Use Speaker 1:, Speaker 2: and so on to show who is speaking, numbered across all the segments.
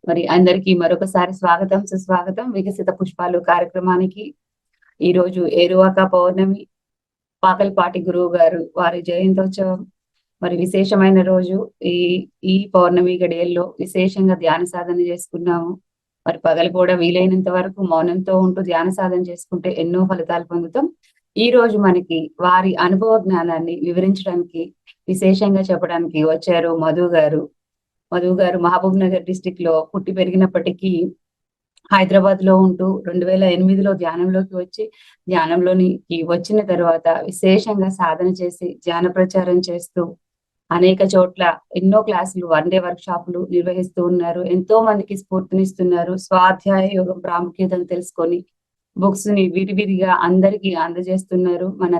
Speaker 1: మరి అందరికీ మరొకసారి స్వాగతం, సుస్వాగతం వికసిత పుష్పాలు కార్యక్రమానికి. ఈరోజు ఏరువాక పౌర్ణమి, పాకల్పాటి గురువు గారు వారి జయంతోత్సవం. మరి విశేషమైన రోజు. ఈ ఈ పౌర్ణమి గడియల్లో విశేషంగా ధ్యాన సాధన చేసుకున్నాము. మరి పగలు కూడా వీలైనంత వరకు మౌనంతో ఉంటూ ధ్యాన సాధన చేసుకుంటే ఎన్నో ఫలితాలు పొందుతాం. ఈ రోజు మనకి వారి అనుభవ జ్ఞానాన్ని వివరించడానికి, విశేషంగా చెప్పడానికి వచ్చారు మధు గారు మహబూబ్ నగర్ డిస్టిక్ లో పుట్టి పెరిగినప్పటికీ హైదరాబాద్ లో ఉంటూ 2008లో ధ్యానంలోకి వచ్చి, ధ్యానంలోనికి వచ్చిన తర్వాత విశేషంగా సాధన చేసి ధ్యాన ప్రచారం చేస్తూ అనేక చోట్ల ఎన్నో క్లాసులు, వన్ డే వర్క్ షాపులు నిర్వహిస్తూ ఉన్నారు. ఎంతో మందికి స్ఫూర్తినిస్తున్నారు. స్వాధ్యాయ యోగం ప్రాముఖ్యతను తెలుసుకొని బుక్స్ ని విరివిరిగా అందరికీ అందజేస్తున్నారు. మన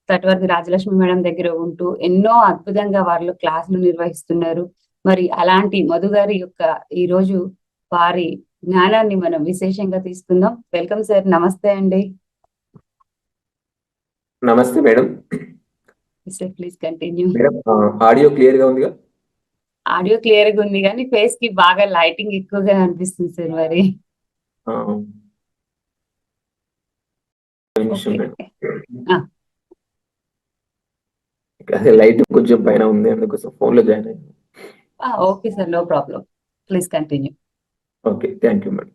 Speaker 1: తటవర్తి రాజలక్ష్మి మేడం దగ్గర ఉంటూ ఎన్నో అద్భుతంగా వాళ్ళు క్లాసులు నిర్వహిస్తున్నారు. మరి అలాంటి మధు గారి యొక్క ఈ రోజు వారి జ్ఞానాన్ని మనం విశేషంగా తీసుకుందాం. Welcome sir. నమస్తే అండి.
Speaker 2: నమస్తే madam.
Speaker 1: Sir please continue.
Speaker 2: Madam, audio clear గా ఉందిగా?
Speaker 1: ఆడియో క్లియర్ గా ఉంది కానీ ఫేస్ కి బాగా లైటింగ్ ఎక్కువగా అనిపిస్తుంది సార్. మరి
Speaker 2: అదే లైట్ కొంచెం పైన ఉంది, అందుకోసం ఫోన్ లో జాయిన్ అయ్యాను.
Speaker 1: Okay sir, no problem. Please continue.
Speaker 2: Okay, thank you madam.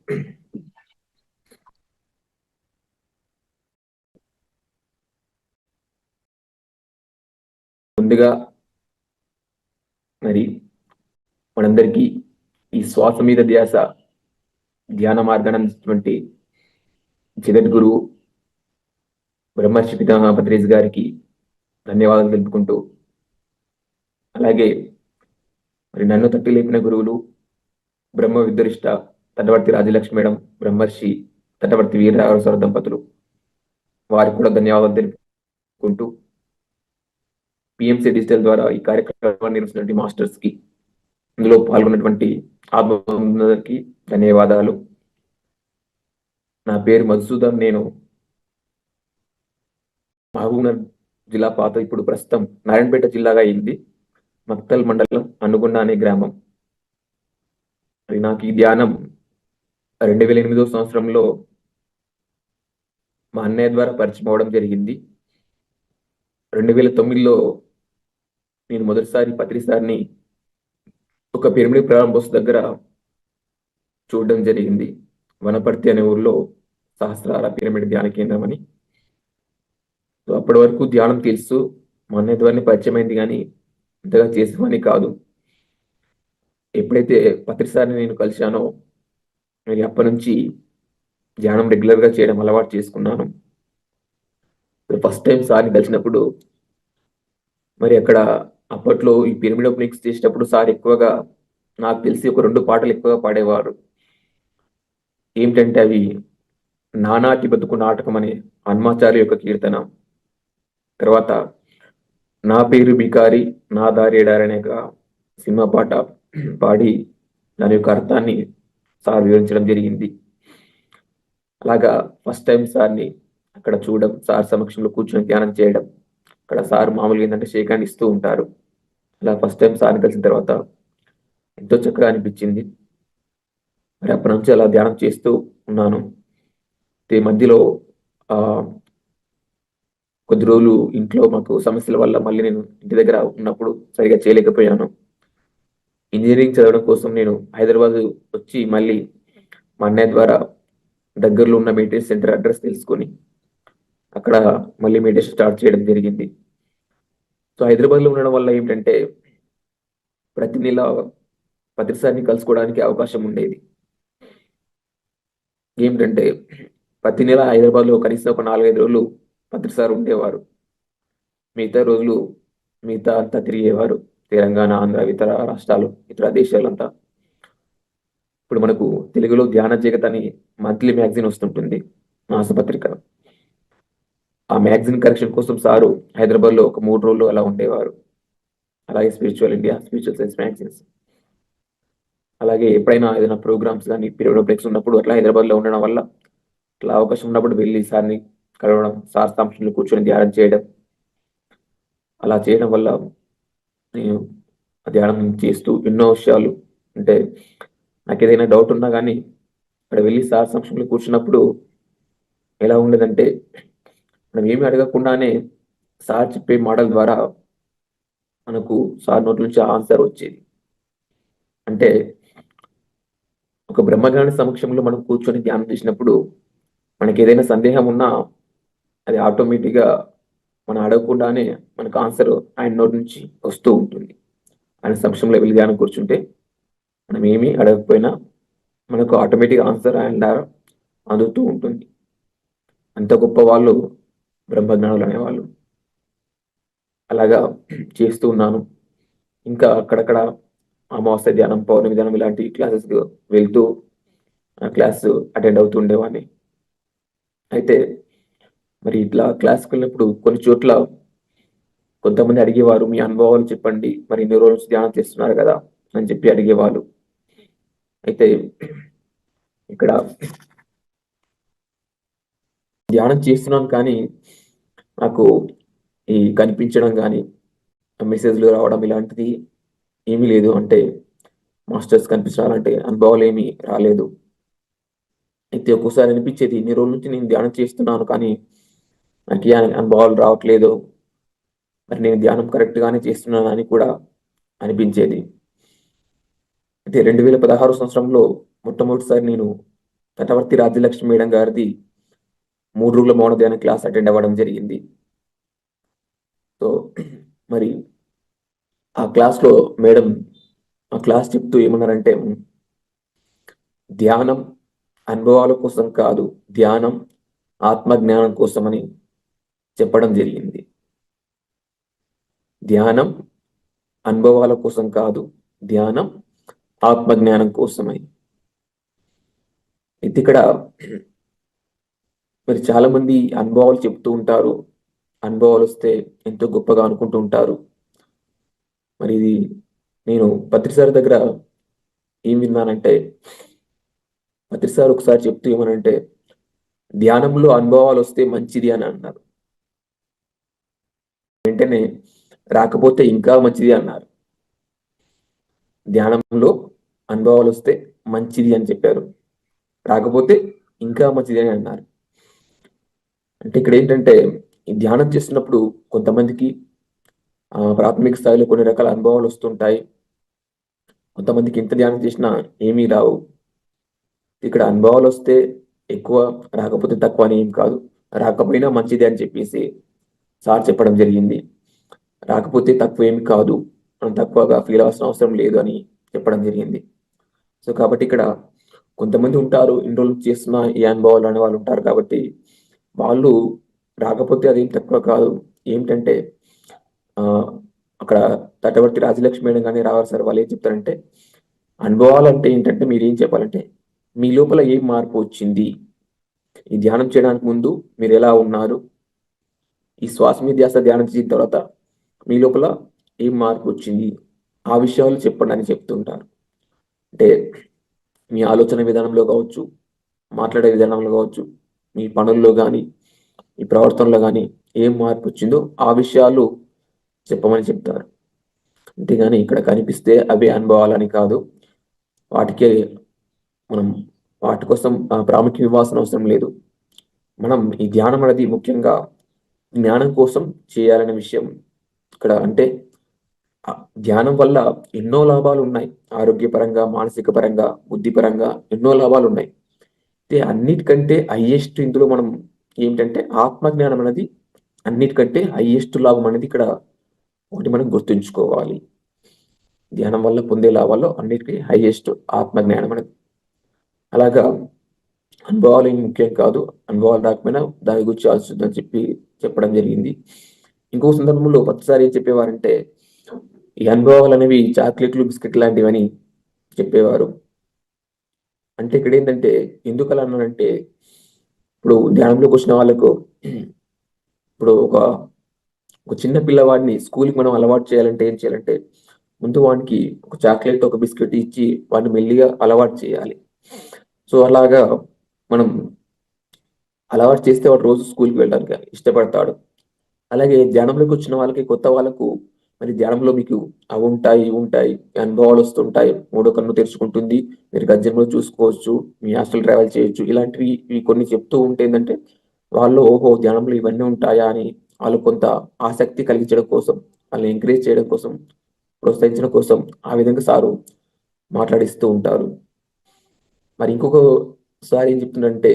Speaker 2: ముందుగా మరి మనందరికీ ఈ శ్వాస మీద ధ్యాస ధ్యాన మార్గాన్ని అందించినటువంటి జగద్గురు బ్రహ్మర్షి పితామహ భద్రేష్ గారికి ధన్యవాదాలు తెలుపుకుంటూ, అలాగే మరి నన్ను తట్టి లేపిన గురువులు బ్రహ్మ విద్వరిష్ట తటవర్తి రాజలక్ష్మి మేడం, బ్రహ్మర్షి తటవర్తి వీరరాఘవేశ్వర దంపతులు, వారికి కూడా ధన్యవాదాలు తెలుపుకుంటూ, పిఎంసి డిజిటల్ ద్వారా ఈ కార్యక్రమాన్ని నిర్వహిస్తున్నటువంటి మాస్టర్స్ కి, ఇందులో పాల్గొన్నటువంటి ఆత్మకి ధన్యవాదాలు. నా పేరు మధుసూదన్. నేను మహబూబ్నగర్ జిల్లా పాత, ఇప్పుడు ప్రస్తుతం నారాయణపేట జిల్లాగా అయింది, మక్తల్ మండలం అనుగుండ అనే గ్రామం. మరి నాకు ఈ ధ్యానం 2008వ సంవత్సరంలో మా అన్నయ్య ద్వారా పరిచయం అవడం జరిగింది. 2009లో నేను మొదటిసారి పత్రిసారిని ఒక పిరమిడ్ ప్రారంభోత్సవ దగ్గర చూడడం జరిగింది. వనపర్తి అనే ఊర్లో సహస్రార పిరమిడ్ ధ్యాన కేంద్రం అని. అప్పటి వరకు ధ్యానం తెలుసు, మా అన్నయ్య ద్వారానే పరిచయం అయింది, కానీ అంతగా చేసేవాని కాదు. ఎప్పుడైతే పత్రిసారిని నేను కలిశానో మరి అప్పటి నుంచి ధ్యానం రెగ్యులర్ గా చేయడం అలవాటు చేసుకున్నాను. ఫస్ట్ టైం సార్ని కలిసినప్పుడు మరి అక్కడ అప్పట్లో ఈ పిరమిడ్ ఓపెనింగ్స్ చేసేటప్పుడు సార్ ఎక్కువగా, నాకు తెలిసి ఒక 2 పాటలు ఎక్కువగా పాడేవారు. ఏమిటంటే అవి నానాటి బతుకు నాటకం అనే హనుమాచార్య యొక్క కీర్తన, తర్వాత నా పేరు బికారి నా దారేడారి అనే సినిమా పాట పాడి దాని యొక్క అర్థాన్ని సార్ వివరించడం జరిగింది. అలాగా ఫస్ట్ టైం సార్ని అక్కడ చూడడం, సార్ సమక్షంలో కూర్చొని ధ్యానం చేయడం. అక్కడ సార్ మామూలుగా ఏంటంటే షేక్ హ్యాండ్ ఇస్తూ ఉంటారు. అలా ఫస్ట్ టైం సార్ని కలిసిన తర్వాత ఎంతో చక్కగా అనిపించింది. మరి అప్పటి నుంచి అలా ధ్యానం చేస్తూ ఉన్నాను. మధ్యలో కొద్ది రోజులు ఇంట్లో మాకు సమస్యల వల్ల మళ్ళీ నేను ఇంటి దగ్గర ఉన్నప్పుడు సరిగా చేయలేకపోయాను. ఇంజనీరింగ్ చదవడం కోసం నేను హైదరాబాద్ వచ్చి మళ్ళీ మా అన్నయ్య ద్వారా దగ్గరలో ఉన్న మెడిటేషన్ సెంటర్ అడ్రస్ తెలుసుకొని అక్కడ మళ్ళీ మెడిటేషన్ స్టార్ట్ చేయడం జరిగింది. సో హైదరాబాద్లో ఉండడం వల్ల ఏంటంటే ప్రతి నెల పత్రిసారిని కలుసుకోవడానికి అవకాశం ఉండేది. ఏమిటంటే ప్రతి నెల హైదరాబాద్లో కనీసం ఒక 4-5 రోజులు పత్రిసారి ఉండేవారు. మిగతా అంతా తిరిగేవారు, తెలంగాణ, ఆంధ్ర, ఇతర రాష్ట్రాలు, ఇతర దేశాలంతా. ఇప్పుడు మనకు తెలుగులో ధ్యాన జగత్ అని మంత్లీ మ్యాగజైన్ వస్తుంటుంది, మాసపత్రిక. ఆ మ్యాగజైన్ కరెక్షన్ కోసం సారు హైదరాబాద్లో ఒక 3 రోజులు అలా ఉండేవారు. అలాగే spiritual India, spiritual science magazines. అలాగే ఎప్పుడైనా ఏదైనా ప్రోగ్రామ్స్ కానీ పీరియడ్ బ్రేక్స్ ఉన్నప్పుడు అట్లా హైదరాబాద్లో ఉండడం వల్ల అట్లా అవకాశం ఉన్నప్పుడు వెళ్ళి సార్ని కలవడం, సార్ సమక్షంలో కూర్చొని ధ్యానం చేయడం. అలా చేయడం వల్ల నేను ధ్యానం చేస్తూ ఎన్నో విషయాలు అంటే నాకు ఏదైనా డౌట్ ఉన్నా కానీ అక్కడ వెళ్ళి సార్ సమక్షంలో కూర్చున్నప్పుడు ఎలా ఉండేదంటే, మనం ఏమి అడగకుండానే సార్ చెప్పే మాటల ద్వారా మనకు సార్ నోటి నుంచి ఆన్సర్ వచ్చేది. అంటే ఒక బ్రహ్మజ్ఞాని సమక్షంలో మనం కూర్చొని ధ్యానం చేసినప్పుడు మనకి ఏదైనా సందేహం ఉన్నా అది ఆటోమేటిక్గా మనం అడగకుండానే మనకు ఆన్సర్ ఆయన నోటి నుంచి వస్తూ ఉంటుంది. ఆయన సమక్షంలో వెళ్ళి ధ్యానం కూర్చుంటే మనం ఏమీ అడగకపోయినా మనకు ఆటోమేటిక్ ఆన్సర్ ఆయన ద్వారా అందుతూ ఉంటుంది. అంత గొప్ప వాళ్ళు బ్రహ్మజ్ఞానులు అనేవాళ్ళు. అలాగా చేస్తూ ఉన్నాను. ఇంకా అక్కడక్కడ అమావాస్య ధ్యానం, పౌర్ణమి ధ్యానం ఇలాంటి క్లాసెస్ వెళ్తూ క్లాస్ అటెండ్ అవుతూ ఉండేవాడిని. అయితే మరి ఇట్లా క్లాస్కి వెళ్ళినప్పుడు కొన్ని చోట్ల కొంతమంది అడిగేవారు, మీ అనుభవాలు చెప్పండి, మరి ఇన్ని రోజులు నుంచి ధ్యానం చేస్తున్నారు కదా అని చెప్పి అడిగేవాళ్ళు. అయితే ఇక్కడ ధ్యానం చేస్తున్నాను కానీ నాకు ఈ కనిపించడం కానీ మెసేజ్లు రావడం ఇలాంటిది ఏమీ లేదు. అంటే మాస్టర్స్ కనిపించాలంటే అనుభవాలు ఏమీ రాలేదు. అయితే ఒక్కోసారి అనిపించేది, ఇన్ని రోజుల నుంచి నేను ధ్యానం చేస్తున్నాను కానీ నాకు ఏ అనుభవాలు రావట్లేదు, మరి నేను ధ్యానం కరెక్ట్ గానే చేస్తున్నాను అని కూడా అనిపించేది. అయితే 2016 సంవత్సరంలో మొట్టమొదటిసారి నేను తటవర్తి రాజ్యలక్ష్మి మేడం గారిది 3 రోజుల మౌన ధ్యాన క్లాస్ అటెండ్ అవ్వడం జరిగింది. సో మరి ఆ క్లాస్లో మేడం ఆ క్లాస్ చెప్తూ ఏమన్నారంటే, ధ్యానం అనుభవాల కోసం కాదు, ధ్యానం ఆత్మజ్ఞానం కోసమని చెప్పడం జరిగింది. ధ్యానం అనుభవాల కోసం కాదు, ధ్యానం ఆత్మజ్ఞానం కోసమని. అయితే ఇక్కడ మరి చాలా మంది అనుభవాలు చెప్తూ ఉంటారు, అనుభవాలు వస్తే ఎంతో గొప్పగా అనుకుంటూ ఉంటారు. మరి ఇది నేను పత్రిసారి దగ్గర ఏం విన్నానంటే, పత్రిసారి ఒకసారి చెప్తూ ఏమనంటే, ధ్యానంలో అనుభవాలు వస్తే మంచిది అని అన్నారు. వెంటనే రాకపోతే ఇంకా మంచిది అన్నారు. ధ్యానంలో అనుభవాలు వస్తే మంచిది అని చెప్పారు, రాకపోతే ఇంకా మంచిది అని అన్నారు. అంటే ఇక్కడ ఏంటంటే, ఈ ధ్యానం చేస్తున్నప్పుడు కొంతమందికి ప్రాథమిక స్థాయిలో కొన్ని రకాల అనుభవాలు వస్తుంటాయి. కొంతమందికి ఎంత ధ్యానం చేసినా ఏమీ రావు. ఇక్కడ అనుభవాలు వస్తే ఎక్కువ, రాకపోతే తక్కువ అని ఏం కాదు. రాకపోయినా మంచిది అని చెప్పేసి సార్ చెప్పడం జరిగింది. రాకపోతే తక్కువ ఏమి కాదు, మనం తక్కువగా ఫీల్ అవ్వాల్సిన అవసరం లేదు అని చెప్పడం జరిగింది. సో కాబట్టి ఇక్కడ కొంతమంది ఉంటారు, ఇన్ని రోజులు చేస్తున్న ఈ అనుభవాలు అనే వాళ్ళు ఉంటారు. కాబట్టి వాళ్ళు రాకపోతే అదేం తక్కువ కాదు. ఏమిటంటే అక్కడ తటవర్తి రాజలక్ష్మి మేడం కానీ రావాలి సార్, వాళ్ళు ఏం చెప్తారంటే, అనుభవాలు అంటే ఏంటంటే మీరు ఏం చెప్పాలంటే, మీ లోపల ఏం మార్పు వచ్చింది, ఈ ధ్యానం చేయడానికి ముందు మీరు ఎలా ఉన్నారు, ఈ శ్వాస మీద ధ్యాస ధ్యానం చేసిన తర్వాత మీ లోపల ఏం మార్పు వచ్చింది, ఆ విషయాలు చెప్పండి అని చెప్తుంటారు. అంటే మీ ఆలోచన విధానంలో కావచ్చు, మాట్లాడే విధానంలో కావచ్చు, మీ పనుల్లో కానీ మీ ప్రవర్తనలో కానీ ఏం మార్పు వచ్చిందో ఆ విషయాలు చెప్పమని చెప్తారు. అంతేగాని ఇక్కడ కనిపిస్తే అవే అనుభవాలని కాదు. వాటికే మనం వాటి కోసం ప్రాముఖ్యం ఇవ్వాల్సిన అవసరం లేదు. మనం ఈ ధ్యానం అనేది ముఖ్యంగా జ్ఞానం కోసం చేయాలనే విషయం ఇక్కడ. అంటే ధ్యానం వల్ల ఎన్నో లాభాలు ఉన్నాయి, ఆరోగ్యపరంగా, మానసిక పరంగా, బుద్ధిపరంగా ఎన్నో లాభాలు ఉన్నాయి. అయితే అన్నిటికంటే హైయెస్ట్ ఇందులో మనం ఏమిటంటే ఆత్మజ్ఞానం అనేది అన్నిటికంటే హైయెస్ట్ లాభం అనేది ఇక్కడ ఒకటి మనం గుర్తుంచుకోవాలి. ధ్యానం వల్ల పొందే లాభాల్లో అన్నిటికీ హైయెస్ట్ ఆత్మజ్ఞానం అనేది. అలాగా అనుభవాలు ఏమి ముఖ్యం కాదు, అనుభవాలు రాకపోయినా దాని గురించి ఆలోచిద్దని చెప్పి చెప్పడం జరిగింది. ఇంకో సందర్భంలో ప్రతిసారి ఏం చెప్పేవారంటే, ఈ అనుభవాలు అనేవి చాక్లెట్లు, బిస్కెట్ లాంటివని చెప్పేవారు. అంటే ఇక్కడ ఏంటంటే, ఎందుకు అలా అన్నానంటే, ఇప్పుడు ధ్యానంలోకి వచ్చిన వాళ్ళకు ఇప్పుడు ఒక చిన్న పిల్లవాడిని స్కూల్కి మనం అలవాటు చేయాలంటే ఏం చేయాలంటే, ముందు వానికి ఒక చాక్లెట్, ఒక బిస్కెట్ ఇచ్చి వాడిని మెల్లిగా అలవాటు చేయాలి. సో అలాగా మనం అలవాటు చేస్తే వాడు రోజు స్కూల్కి వెళ్ళడానికి ఇష్టపడతాడు. అలాగే ధ్యానంలోకి వచ్చిన వాళ్ళకి, కొత్త వాళ్ళకు మరి ధ్యానంలో మీకు అవి ఉంటాయి, ఇవి ఉంటాయి, అనుభవాలు వస్తుంటాయి, మూడో కన్ను తెరుచుకుంటుంది, మీరు గజ్జెంలో చూసుకోవచ్చు, మీ హాస్టల్ ట్రావెల్ చేయొచ్చు, ఇలాంటివి ఇవి కొన్ని చెప్తూ ఉంటే ఏంటంటే వాళ్ళు ఓహో ధ్యానంలో ఇవన్నీ ఉంటాయా అని వాళ్ళు కొంత ఆసక్తి కలిగించడం కోసం, వాళ్ళని ఎంకరేజ్ చేయడం కోసం, ప్రోత్సహించడం కోసం ఆ విధంగా సారు మాట్లాడిస్తూ ఉంటారు. మరి ఇంకొకసారి ఏం చెప్తుందంటే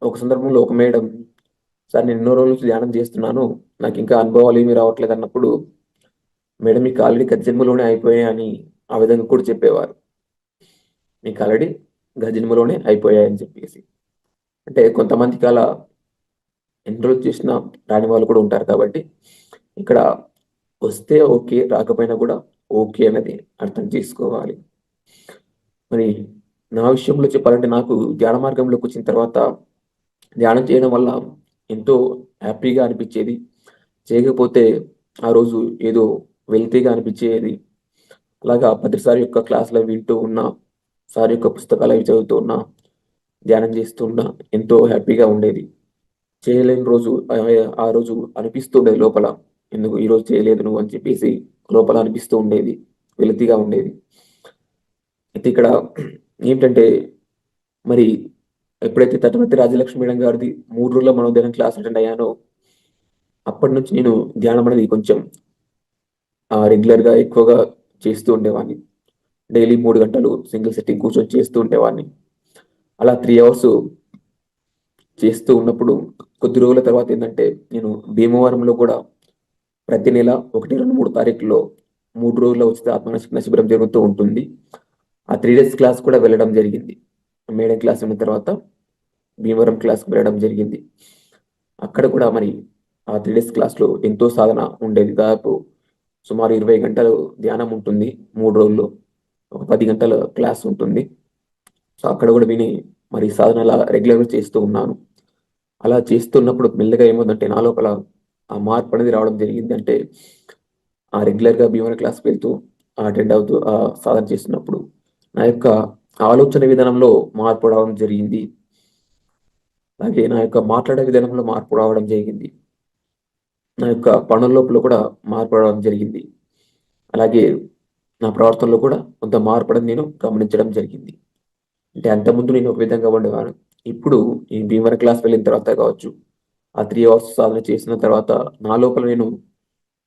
Speaker 2: ఒక సందర్భంలో ఒక మేడం, సార్ నేను ఎన్నో రోజులు నుంచి ధ్యానం చేస్తున్నాను, నాకు ఇంకా అనుభవాలు ఏమీ రావట్లేదు అన్నప్పుడు, మేడం మీకు ఆల్రెడీ గత జన్మలోనే అయిపోయాయని ఆ విధంగా కూడా చెప్పేవారు. మీకు ఆల్రెడీ గత జన్మలోనే అయిపోయాయని చెప్పేసి. అంటే కొంతమందికి అలా ఎన్ని రోజులు చేసినా రాని వాళ్ళు కూడా ఉంటారు కాబట్టి ఇక్కడ వస్తే ఓకే, రాకపోయినా కూడా ఓకే అనేది అర్థం చేసుకోవాలి. మరి నా విషయంలో చెప్పాలంటే నాకు ధ్యాన మార్గంలోకి వచ్చిన తర్వాత ధ్యానం చేయడం వల్ల ఎంతో హ్యాపీగా అనిపించేది. చేయకపోతే ఆ రోజు ఏదో వెల్తీగా అనిపించేది. అలాగా భద్ర సార్ యొక్క క్లాసులు వింటూ ఉన్నా, సార్ యొక్క పుస్తకాలు అవి చదువుతూ ఉన్నా, ధ్యానం చేస్తూ ఉన్నా ఎంతో హ్యాపీగా ఉండేది. చేయలేని రోజు ఆ రోజు అనిపిస్తూ ఉండేది లోపల. ఎందుకు ఈరోజు చేయలేదు నువ్వు అని చెప్పేసి లోపల అనిపిస్తూ ఉండేది. వెలితిగా ఉండేది. అయితే ఇక్కడ ఏంటంటే మరి ఎప్పుడైతే తటవర్తి రాజలక్ష్మి మేడం గారిది 3 రోజుల మనోధ్యానం క్లాస్ అటెండ్ అయ్యానో, అప్పటి నుంచి నేను ధ్యానం అనేది కొంచెం రెగ్యులర్‌గా ఎక్కువగా చేస్తూ ఉండేవాడిని. డైలీ 3 గంటలు సింగిల్ సిట్టింగ్ కూర్చొని చేస్తూ ఉండేవాడిని. అలా 3 అవర్స్ చేస్తూ ఉన్నప్పుడు కొద్ది రోజుల తర్వాత ఏందంటే, నేను భీమవరంలో కూడా ప్రతి నెల 1, 2, 3 తారీఖుల్లో 3 రోజుల ఉచిత ఆత్మశిక్షణ శిబిరం జరుగుతూ ఉంటుంది. ఆ 3 డేస్ క్లాస్ కూడా వెళ్ళడం జరిగింది. మేడం క్లాస్ విన్న తర్వాత భీమవరం క్లాస్‌కి వెళ్ళడం జరిగింది. అక్కడ కూడా మరి ఆ 3 డేస్ క్లాస్‌లో ఎంతో సాధన ఉండేది. దాదాపు సుమారు 20 గంటలు ధ్యానం ఉంటుంది 3 రోజుల్లో. ఒక 10 గంటల క్లాస్ ఉంటుంది. సో, అక్కడ కూడా విని మరి సాధన అలా రెగ్యులర్‌గా చేస్తూ ఉన్నాను. అలా చేస్తున్నప్పుడు మెల్లగా ఏమైందంటే నా లోపల ఆ మార్పు అనేది రావడం జరిగింది. అంటే రెగ్యులర్‌గా భీమవరం క్లాస్‌కి వెళ్తూ, అటెండ్ అవుతూ సాధన చేస్తున్నప్పుడు నా యొక్క ఆలోచన విధానంలో మార్పు రావడం జరిగింది. అలాగే నా యొక్క మాట్లాడే విధానంలో మార్పు రావడం జరిగింది. నా యొక్క పనుల లోపల కూడా మార్పు రావడం జరిగింది. అలాగే నా ప్రవర్తనలో కూడా కొంత మార్పు అనేది నేను గమనించడం జరిగింది. అంటే అంతకుముందు నేను ఒక విధంగా ఉండేవాను. ఇప్పుడు ఈ భీమవరం క్లాస్ వెళ్ళిన తర్వాత కావచ్చు, ఆ 3 అవర్స్ సాధన చేసిన తర్వాత నా లోపల నేను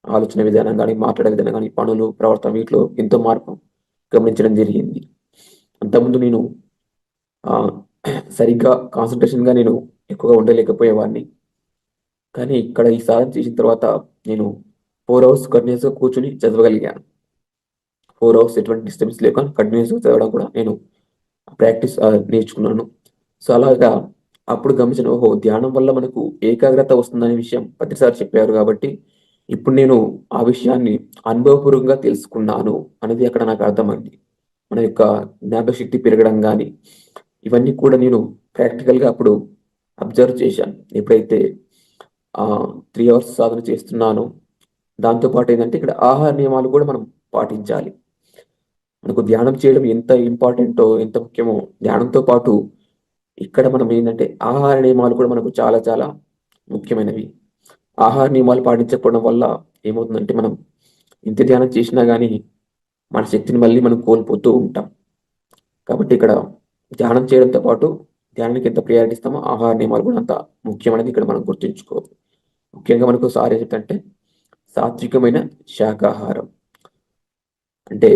Speaker 2: ఆలోచన విధానం గాని, మాట్లాడే విధానం గాని, పనులు, ప్రవర్తన వీటిలో ఎంతో మార్పు గమనించడం జరిగింది. అంతకుముందు నేను ఆహ్, సరిగ్గా కాన్సంట్రేషన్‌గా నేను ఎక్కువగా ఉండలేకపోయేవాడిని. కానీ ఇక్కడ ఈ సాధన చేసిన తర్వాత నేను 4 అవర్స్ కంటిన్యూయస్‌గా కూర్చొని చదవగలిగాను. 4 అవర్స్ ఎటువంటి డిస్టర్బెన్స్ లేకుండా కంటిన్యూయస్‌గా చదవడం కూడా నేను ప్రాక్టీస్ నేర్చుకున్నాను. సో, అలాగా అప్పుడు గమనించాను. ఓహో! ధ్యానం వల్ల మనకు ఏకాగ్రత వస్తుందనే విషయం ప్రతిసారి చెప్పారు గాబట్టి, ఇప్పుడు నేను ఆ విషయాన్ని అనుభవపూర్వకంగా తెలుసుకున్నాను అనేది అక్కడ నాకు అర్థమైంది. మన యొక్క జ్ఞాపకశక్తి పెరగడం గాని, ఇవన్నీ కూడా నేను ప్రాక్టికల్‌గా అప్పుడు అబ్జర్వ్ చేశాను. ఎప్పుడైతే 3 అవర్స్ సాధన చేస్తున్నానో, దాంతో పాటు ఏందంటే ఇక్కడ ఆహార నియమాలు కూడా మనం పాటించాలి. మనకు ధ్యానం చేయడం ఎంత ఇంపార్టెంటో, ఎంత ముఖ్యమో, ధ్యానంతో పాటు ఇక్కడ మనం ఏందంటే ఆహార నియమాలు కూడా మనకు చాలా చాలా ముఖ్యమైనవి. ఆహార నియమాలు పాటించకపోవడం వల్ల ఏమవుతుందంటే మనం ఎంత ధ్యానం చేసినా గానీ మన శక్తిని మళ్ళీ మనం కోల్పోతూ ఉంటాం. కాబట్టి ఇక్కడ ధ్యానం చేయడంతో పాటు ధ్యానానికి ఎంత ప్రయారిటీ ఇస్తామో ఆహార నియమాలు కూడా అంత ముఖ్యమనేది ఇక్కడ మనం గుర్తుంచుకోవాలి. ముఖ్యంగా మనకు సార్ ఏం చెప్తారంటే సాత్వికమైన శాకాహారం. అంటే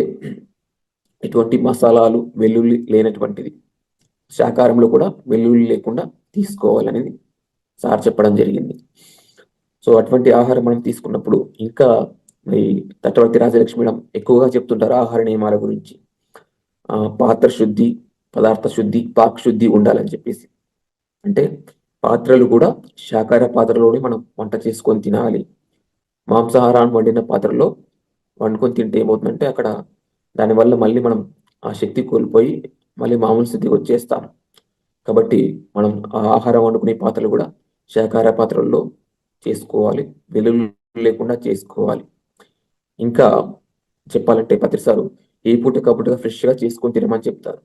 Speaker 2: ఎటువంటి మసాలాలు, వెల్లుల్లి లేనటువంటిది. శాకాహారంలో కూడా వెల్లుల్లి లేకుండా తీసుకోవాలనేది సార్ చెప్పడం జరిగింది. సో, అటువంటి ఆహారం మనం తీసుకున్నప్పుడు ఇంకా ఈ తటవర్తి రాజలక్ష్మి మేడం ఎక్కువగా చెప్తుంటారు ఆహార నియమాల గురించి. పాత్ర శుద్ధి, పదార్థ శుద్ధి, పాక్ శుద్ధి ఉండాలని చెప్పేసి. అంటే పాత్రలు కూడా శాకాహార పాత్రలోనే మనం వంట చేసుకొని తినాలి. మాంసాహారాన్ని వండిన పాత్రలో వండుకొని తింటే ఏమవుతుందంటే అక్కడ దానివల్ల మళ్ళీ మనం ఆ శక్తి కోల్పోయి మళ్ళీ మామూలు స్థితికి వచ్చేస్తాం. కాబట్టి మనం ఆ ఆహారం వండుకునే పాత్రలు కూడా శాకాహార పాత్రల్లో చేసుకోవాలి. వెల్లుల్లి లేకుండా చేసుకోవాలి. ఇంకా చెప్పాలంటే పత్రి సారు ఏ పూటకి ఆ పూటగా ఫ్రెష్‌గా చేసుకొని తినమని చెప్తారు.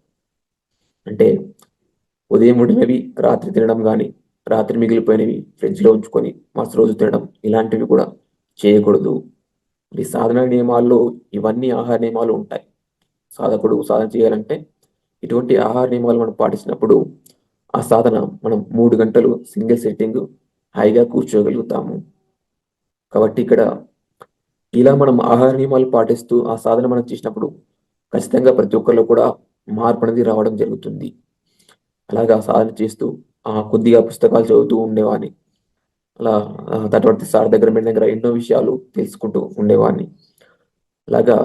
Speaker 2: అంటే ఉదయం వండినవి రాత్రి తినడం గాని, రాత్రి మిగిలిపోయినవి ఫ్రిడ్జ్‌లో ఉంచుకొని మరుసటి రోజు తినడం ఇలాంటివి కూడా చేయకూడదు. ఈ సాధన నియమాల్లో ఇవన్నీ ఆహార నియమాలు ఉంటాయి. సాధకుడు సాధన చేయాలంటే ఇటువంటి ఆహార నియమాలు మనం పాటించినప్పుడు ఆ సాధన మనం 3 గంటలు సింగిల్ సెట్టింగ్ హాయిగా కూర్చోగలుగుతాము. కాబట్టి ఇక్కడ ఇలా మనం ఆహార నియమాలు పాటిస్తూ ఆ సాధన మనం చేసినప్పుడు ఖచ్చితంగా ప్రతి ఒక్కరిలో కూడా మార్పు అనేది రావడం జరుగుతుంది. అలాగా సాధన చేస్తూ కొద్దిగా పుస్తకాలు చదువుతూ ఉండేవాడిని. అలా తటవర్తి సార్ దగ్గర మీ దగ్గర ఎన్నో విషయాలు తెలుసుకుంటూ ఉండేవాడిని. అలాగా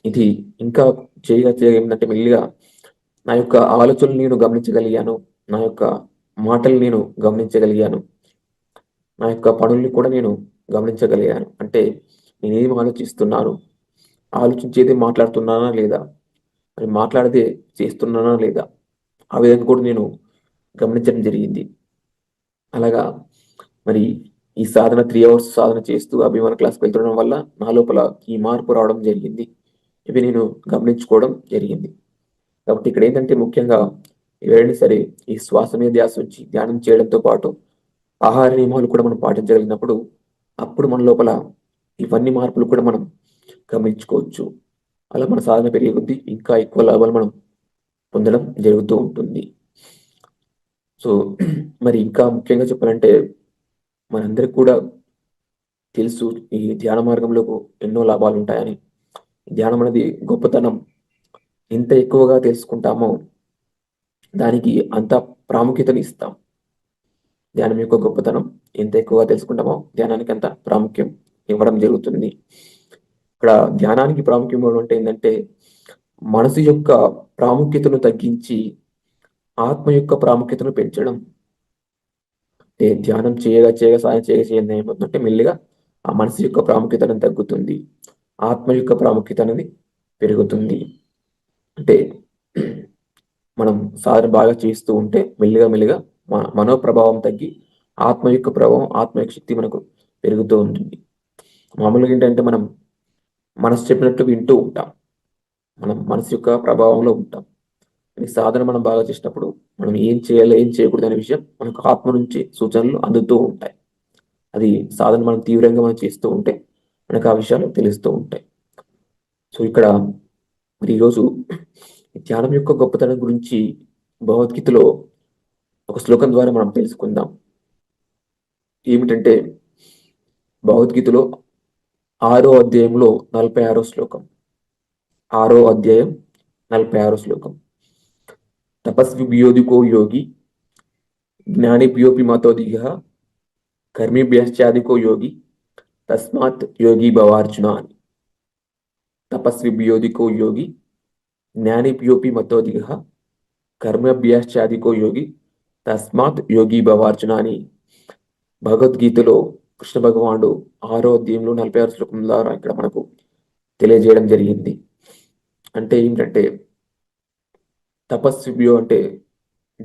Speaker 2: ఇది ఇంకా చేయగా ఏంటంటే మెల్లిగా నా యొక్క ఆలోచనలు నేను గమనించగలిగాను. నా యొక్క మాటలు నేను గమనించగలిగాను. నా యొక్క పనుల్ని కూడా నేను గమనించగలిగాను. అంటే నేనేం ఆలోచిస్తున్నాను, ఆలోచించేది మాట్లాడుతున్నానా లేదా, మరి మాట్లాడితే చేస్తున్నానా లేదా, ఆ విధంగా కూడా నేను గమనించడం జరిగింది. అలాగా మరి ఈ సాధన 3 అవర్స్ సాధన చేస్తూ అభిమాన క్లాస్కి వెళ్తుండడం వల్ల నా లోపల ఈ మార్పు రావడం జరిగింది. ఇవి నేను గమనించుకోవడం జరిగింది. కాబట్టి ఇక్కడ ఏంటంటే ముఖ్యంగా ఎవరైనా సరే ఈ శ్వాస మీద ధ్యాస ఉంచి ధ్యానం చేయడంతో పాటు ఆహార నియమాలు కూడా మనం పాటించగలిగినప్పుడు అప్పుడు మన లోపల ఇవన్నీ మార్పులు కూడా మనం గమనించుకోవచ్చు. అలా మన సాధన పెరిగే కొద్దీ ఇంకా ఎక్కువ లాభాలు మనం పొందడం జరుగుతూ ఉంటుంది. సో మరి ఇంకా ముఖ్యంగా చెప్పాలంటే మనందరికి కూడా తెలుసు ఈ ధ్యాన మార్గంలో ఎన్నో లాభాలు ఉంటాయని. ధ్యానం అనేది గొప్పతనం ఎంత ఎక్కువగా తెలుసుకుంటామో దానికి అంత ప్రాముఖ్యతను ఇస్తాం. ధ్యానం యొక్క గొప్పతనం ఎంత ఎక్కువగా తెలుసుకుంటామో ధ్యానానికి అంత ప్రాముఖ్యం ఇవ్వడం జరుగుతుంది. ఇక్కడ ధ్యానానికి ప్రాముఖ్యం ఇవ్వడం అంటే ఏంటంటే మనసు యొక్క ప్రాముఖ్యతను తగ్గించి ఆత్మ యొక్క ప్రాముఖ్యతను పెంచడం. ధ్యానం చేయగా సాధన చేయగా ఏమవుతుందంటే మెల్లిగా ఆ మనసు యొక్క ప్రాముఖ్యత అనేది తగ్గుతుంది, ఆత్మ యొక్క ప్రాముఖ్యత అనేది పెరుగుతుంది. అంటే మనం సాధన బాగా చేస్తూ ఉంటే మెల్లిగా మనోప్రభావం తగ్గి ఆత్మ యొక్క ప్రభావం, ఆత్మ యొక్క శక్తి మనకు పెరుగుతూ ఉంటుంది. మామూలుగా ఏంటంటే మనం మనసు చెప్పినట్టు వింటూ ఉంటాం, మనం మనసు యొక్క ప్రభావంలో ఉంటాం. ఈ సాధన మనం బాగా చేసినప్పుడు మనం ఏం చేయాలి ఏం చేయకూడదు అనే విషయం మనకు ఆత్మ నుంచి సూచనలు అందుతూ ఉంటాయి. అది సాధన మనం తీవ్రంగా మనం చేస్తూ ఉంటే మనకు ఆ విషయాలు తెలుస్తూ ఉంటాయి. సో ఇక్కడ మరి ఈరోజు ధ్యానం యొక్క గొప్పతనం గురించి భగవద్గీతలో ఒక శ్లోకం ద్వారా మనం తెలుసుకుందాం. ఏమిటంటే భగవద్గీతలో 6వ అధ్యాయంలో 46వ శ్లోకం. 6వ అధ్యాయం 46వ శ్లోకం. తపస్విభ్యోధికో యోగి జ్ఞానిభ్యోపి మతోధికః కర్మిభ్యశ్చాధికో యోగి తస్మాత్ యోగి భవార్జున అని. తపస్విభ్యోధికో యోగి జ్ఞానిభ్యోపి మతోధికః కర్మభ్యశ్చాధికో యోగి తస్మాత్ యోగి భవార్జున అని భగవద్గీతలో కృష్ణ భగవానుడు 6వ అధ్యాయంలో 46 శ్లోకం ద్వారా ఇక్కడ మనకు తెలియజేయడం జరిగింది. అంటే ఏంటంటే తపస్విభ్యో అంటే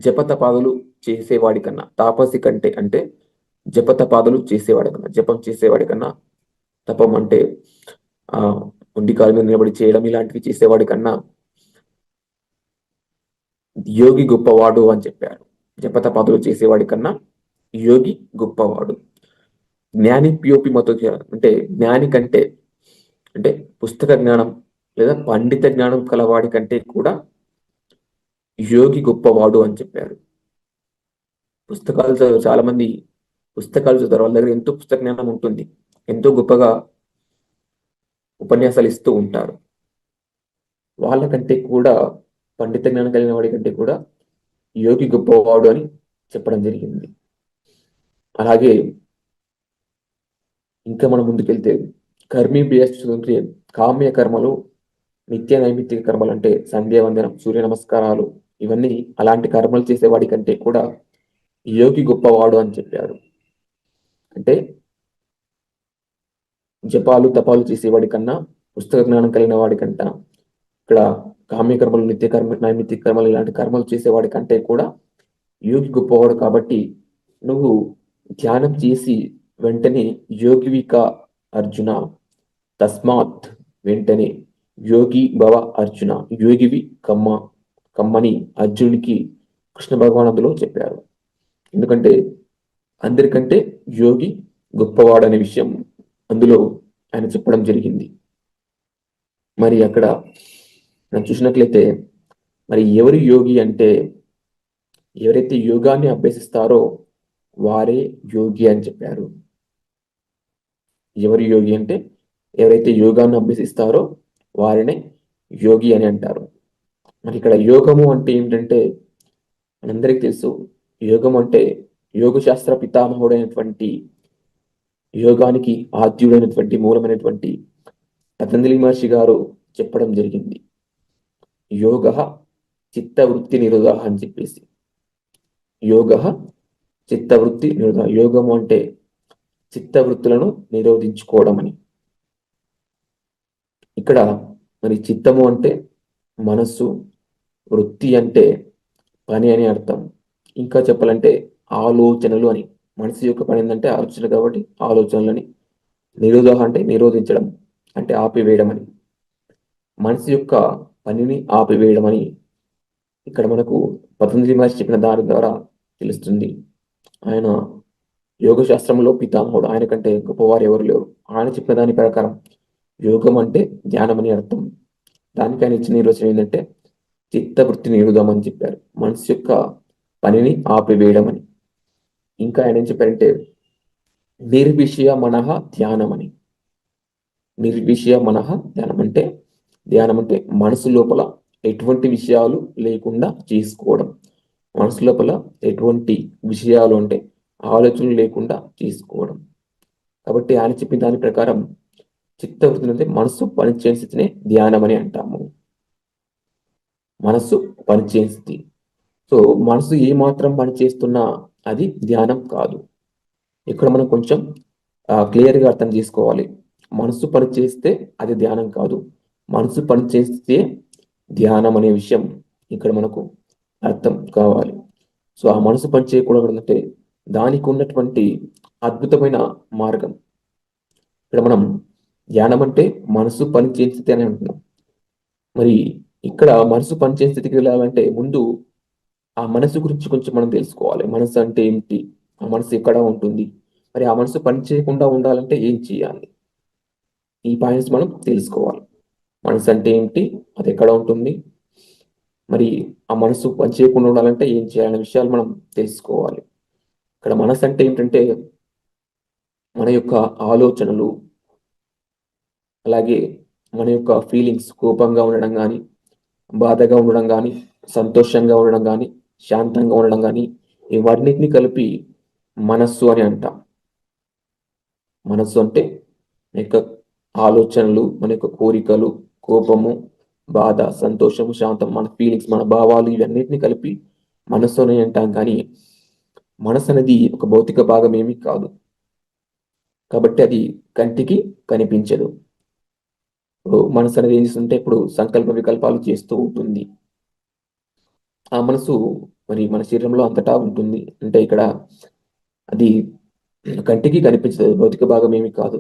Speaker 2: జపతపాదులు చేసేవాడి కన్నా, తాపసి కంటే అంటే జపతపాదులు చేసేవాడి కన్నా, జపం చేసేవాడి కన్నా, తపం అంటే ఒంటి కాలు మీద నిలబడి చేయడం ఇలాంటివి చేసేవాడి కన్నా యోగి గొప్పవాడు అని చెప్పారు. జపతపాదులు చేసేవాడి కన్నా యోగి గొప్పవాడు. జ్ఞాని ప్యోపి మతో అంటే జ్ఞాని కంటే అంటే పుస్తక జ్ఞానం లేదా పండిత జ్ఞానం కలవాడి కంటే కూడా యోగి గొప్పవాడు అని చెప్పారు. పుస్తకాలు చాలా మంది పుస్తకాలు చదువుతారు, వాళ్ళ దగ్గర ఎంతో పుస్తక జ్ఞానం ఉంటుంది, ఎంతో గొప్పగా ఉపన్యాసాలు ఇస్తూ ఉంటారు. వాళ్ళకంటే కూడా పండిత జ్ఞానం కలిగిన వాడి కంటే కూడా యోగి గొప్పవాడు అని చెప్పడం జరిగింది. అలాగే ఇంకా మనం ముందుకెళ్తే కర్మీ బేస్డ్ కామ్య కర్మలు, నిత్య నైమిత్తిక కర్మలు అంటే సంధ్యావందనం, సూర్య నమస్కారాలు, ఇవన్నీ అలాంటి కర్మలు చేసేవాడి కంటే కూడా యోగి గొప్పవాడు అని చెప్పారు. అంటే జపాలు తపాలు చేసేవాడి కన్నా, పుస్తక జ్ఞానం కలిగిన వాడి కంట, ఇక్కడ కామ్య కర్మలు, నిత్య కర్మ, నైమిత్తిక కర్మలు ఇలాంటి కర్మలు చేసేవాడి కంటే కూడా యోగి గొప్పవాడు. కాబట్టి నువ్వు ధ్యానం చేసి వెంటనే యోగివిక అర్జున, తస్మాత్ వెంటనే యోగి భవ అర్జున, యోగివి కమ్మని అర్జునుడికి కృష్ణ భగవానుడిలో చెప్పారు. ఎందుకంటే అందరికంటే యోగి గొప్పవాడు అనే విషయం అందులో ఆయన చెప్పడం జరిగింది. మరి అక్కడ మనం చూసినట్లయితే మరి ఎవరు యోగి అంటే ఎవరైతే యోగాన్ని అభ్యసిస్తారో వారే యోగి అని చెప్పారు. ఎవరు యోగి అంటే ఎవరైతే యోగాన్ని అభ్యసిస్తారో వారినే యోగి అని అంటారు. మరి ఇక్కడ యోగము అంటే ఏంటంటే మనందరికీ తెలుసు. యోగం అంటే యోగ శాస్త్ర పితామహుడైనటువంటి యోగానికి ఆద్యుడైనటువంటి మూలమైనటువంటి పతంజలి మహర్షి గారు చెప్పడం జరిగింది. యోగ చిత్తవృత్తి నిరోధ అని చెప్పేసి. యోగ చిత్తవృత్తి నిరోధ. యోగము అంటే చిత్తవృత్తులను నిరోధించుకోవడం అని. ఇక్కడ మరి చిత్తము అంటే మనస్సు, వృత్తి అంటే పని అని అర్థం. ఇంకా చెప్పాలంటే ఆలోచనలు అని. మనసు యొక్క పని ఏంటంటే ఆలోచన, కాబట్టి ఆలోచనలని. నిరోధ అంటే నిరోధించడం, అంటే ఆపివేయడం అని. మనసు యొక్క పనిని ఆపివేయడం అని ఇక్కడ మనకు పతంజలి మహర్షి చెప్పిన దాని ద్వారా తెలుస్తుంది. ఆయన యోగ శాస్త్రంలో పితామహుడు. ఆయన కంటే గొప్పవారు ఎవరు లేరు. ఆయన చెప్పిన దాని ప్రకారం యోగం అంటే ధ్యానం అని అర్థం. దానికి ఆయన ఇచ్చిన నిర్వచనం ఏంటంటే చిత్తవృత్తి నిరోధం అని చెప్పారు. మనసు యొక్క పనిని ఆపివేయడం అని. ఇంకా ఆయన ఏం చెప్పారంటే నిర్విషయ మనః ధ్యానం అని. నిర్విషయ మనః ధ్యానం అంటే మనసు లోపల ఎటువంటి విషయాలు లేకుండా చేసుకోవడం. మనసు లోపల ఎటువంటి విషయాలు అంటే ఆలోచనలు లేకుండా చేసుకోవడం. కాబట్టి ఆయన చెప్పిన దాని ప్రకారం చిత్తవృత్తి అంటే మనసు పనిచేసే స్థితినే ధ్యానం అని అంటాము. మనసు పనిచేసే స్థితి. సో మనసు ఏ మాత్రం పనిచేస్తున్నా అది ధ్యానం కాదు. ఇక్కడ మనం కొంచెం క్లియర్గా అర్థం చేసుకోవాలి. మనసు పనిచేస్తే అది ధ్యానం కాదు. మనసు పనిచేస్తే ధ్యానం అనే విషయం ఇక్కడ మనకు అర్థం కావాలి. సో ఆ మనసు పని చేయకూడదంటే దానికి ఉన్నటువంటి అద్భుతమైన మార్గం. ఇక్కడ మనం ధ్యానం అంటే మనసు పనిచేసే స్థితి అని అంటున్నాం. మరి ఇక్కడ మనసు పనిచేసే స్థితికి వెళ్ళాలంటే ముందు ఆ మనసు గురించి కొంచెం మనం తెలుసుకోవాలి. మనసు అంటే ఏమిటి, ఆ మనసు ఎక్కడ ఉంటుంది, మరి ఆ మనసు పని చేయకుండా ఉండాలంటే ఏం చేయాలి, ఈ పాయింట్స్ మనం తెలుసుకోవాలి. మనసు అంటే ఏమిటి, అది ఎక్కడ ఉంటుంది, మరి ఆ మనసు పని చేయకుండా ఉండాలంటే ఏం చేయాలనే విషయాలు మనం తెలుసుకోవాలి. ఇక్కడ మనసు అంటే ఏంటంటే మన యొక్క ఆలోచనలు, అలాగే మన యొక్క ఫీలింగ్స్, కోపంగా ఉండడం కానీ, బాధగా ఉండడం కానీ, సంతోషంగా ఉండడం కానీ, శాంతంగా ఉండడం కానీ, ఇవన్నిటిని కలిపి మనస్సు అని అంటాం. మనస్సు అంటే మన యొక్క ఆలోచనలు, మన యొక్క కోరికలు, కోపము, బాధ, సంతోషము, శాంతం, మన ఫీలింగ్స్, మన భావాలు, ఇవన్నిటిని కలిపి మనస్సు అని అంటాం. కానీ మనస్సు అనేది ఒక భౌతిక భాగం ఏమీ కాదు. కాబట్టి అది కంటికి కనిపించదు. మనసు అనేది ఏం చేస్తుంటే ఇప్పుడు సంకల్ప వికల్పాలు చేస్తూ ఉంటుంది. ఆ మనసు మరి మన శరీరంలో అంతటా ఉంటుంది. అంటే ఇక్కడ అది కంటికి కనిపించదు, భౌతిక భాగం ఏమి కాదు.